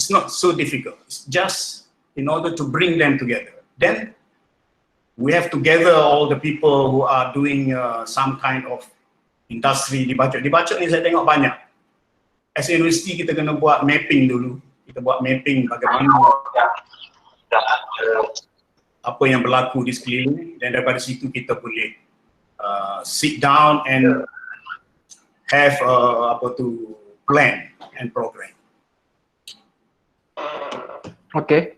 not so difficult. It's just in order to bring them together. Then we have to gather all the people who are doing some kind of industry di Bacok. Di Bacok ni saya tengok banyak. As a university kita kena buat mapping dulu. Kita buat mapping bagaimana apa yang berlaku di sekeliling, dan daripada situ kita boleh sit down and have plan and program. Okay.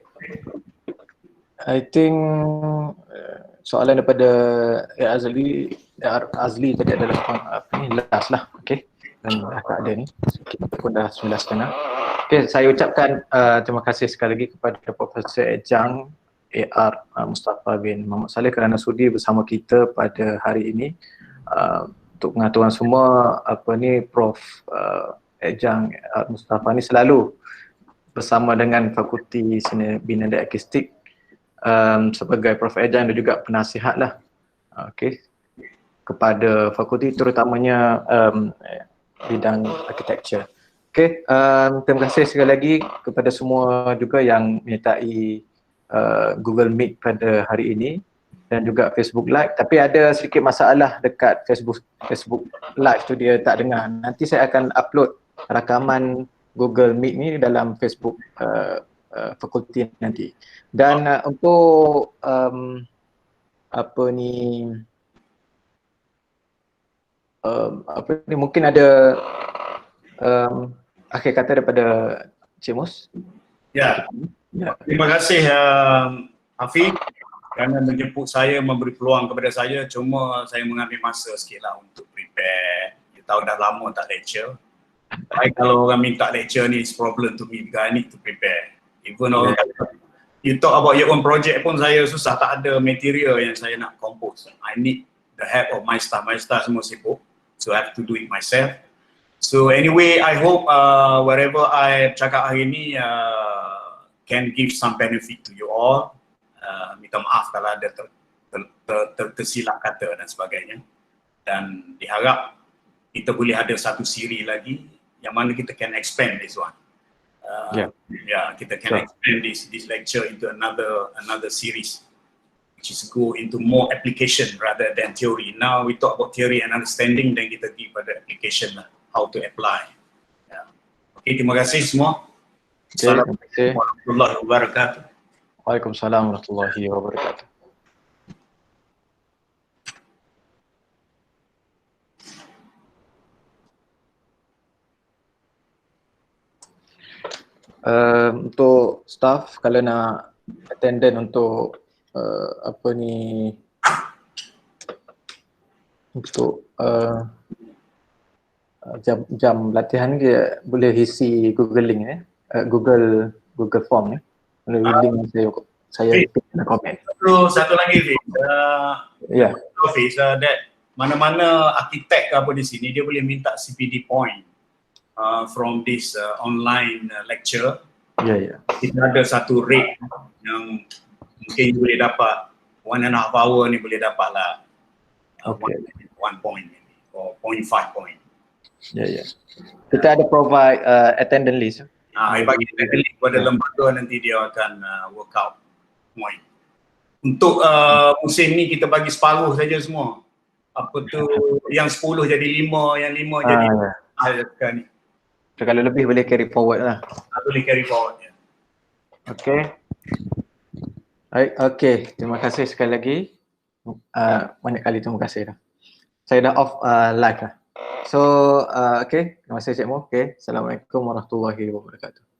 I think soalan daripada Azli tadi adalah last lah. Okay. Dan dah tak ada ni. Kita pun dah 19.30. Okay, saya ucapkan terima kasih sekali lagi kepada Profesor Adjunct AR Mustapha bin Mohd Salleh kerana sudi bersama kita pada hari ini. Untuk pengetahuan semua, Prof Adjunct Mustapha ni selalu bersama dengan Fakulti Seni Bina dan Akustik sebagai Prof Adjunct dan juga penasihat lah, kepada fakulti terutamanya bidang architecture. Okay, terima kasih sekali lagi kepada semua juga yang menyertai Google Meet pada hari ini dan juga Facebook Live. Tapi ada sedikit masalah dekat Facebook Live tu, dia tak dengar. Nanti saya akan upload rakaman Google Meet ni dalam Facebook fakulti nanti. Dan untuk mungkin ada akhir kata daripada Cik Mus. Ya. Terima kasih Hafiz kerana menjemput saya, memberi peluang kepada saya. Cuma saya mengambil masa sikit lah untuk prepare. You tahu dah lama tak lecture. Baik, kalau orang minta lecture ni, it's problem to me because I need to prepare. Even orang you talk about your own project pun saya susah, tak ada material yang saya nak compose. I need the help of my staff. My staff semua sibuk, so I have to do it myself. So anyway, I hope whatever I cakap hari ni can give some benefit to you all. Minta maaf kalau ada tersilap kata dan sebagainya. Dan diharap kita boleh ada satu siri lagi yang mana kita can expand this one. Kita can expand this lecture into another series, which is go into more application rather than theory. Now we talk about theory and understanding, then kita pergi pada application lah, how to apply. Okay, terima kasih semua. Assalamualaikum warahmatullahi wabarakatuh. Waalaikumsalam warahmatullahi wabarakatuh. Untuk staff, kalau nak attendant untuk untuk jam latihan dia boleh isi Google link Google form boleh link saya komen. Satu lagi Fiz, Fiz, that mana-mana arkitek ke apa di sini dia boleh minta CPD point from this online lecture. Kita ada satu rate yang mungkin boleh dapat 1.5 hour ni boleh dapat lah 1 point or 0.5 point. Kita ada provide attendant list. Bagi attendant list pada lembaga nanti dia akan work out point. Untuk musim ni kita bagi separuh saja semua. Apa tu yang 10 jadi 5, yang 5 jadi sekarang ni. So, kalau lebih boleh carry forward lah. Boleh carry forward ya. Okay, terima kasih sekali lagi. Banyak kali terima kasih dah. Saya dah off live lah. So, terima kasih Cik Mo. Assalamualaikum warahmatullahi wabarakatuh.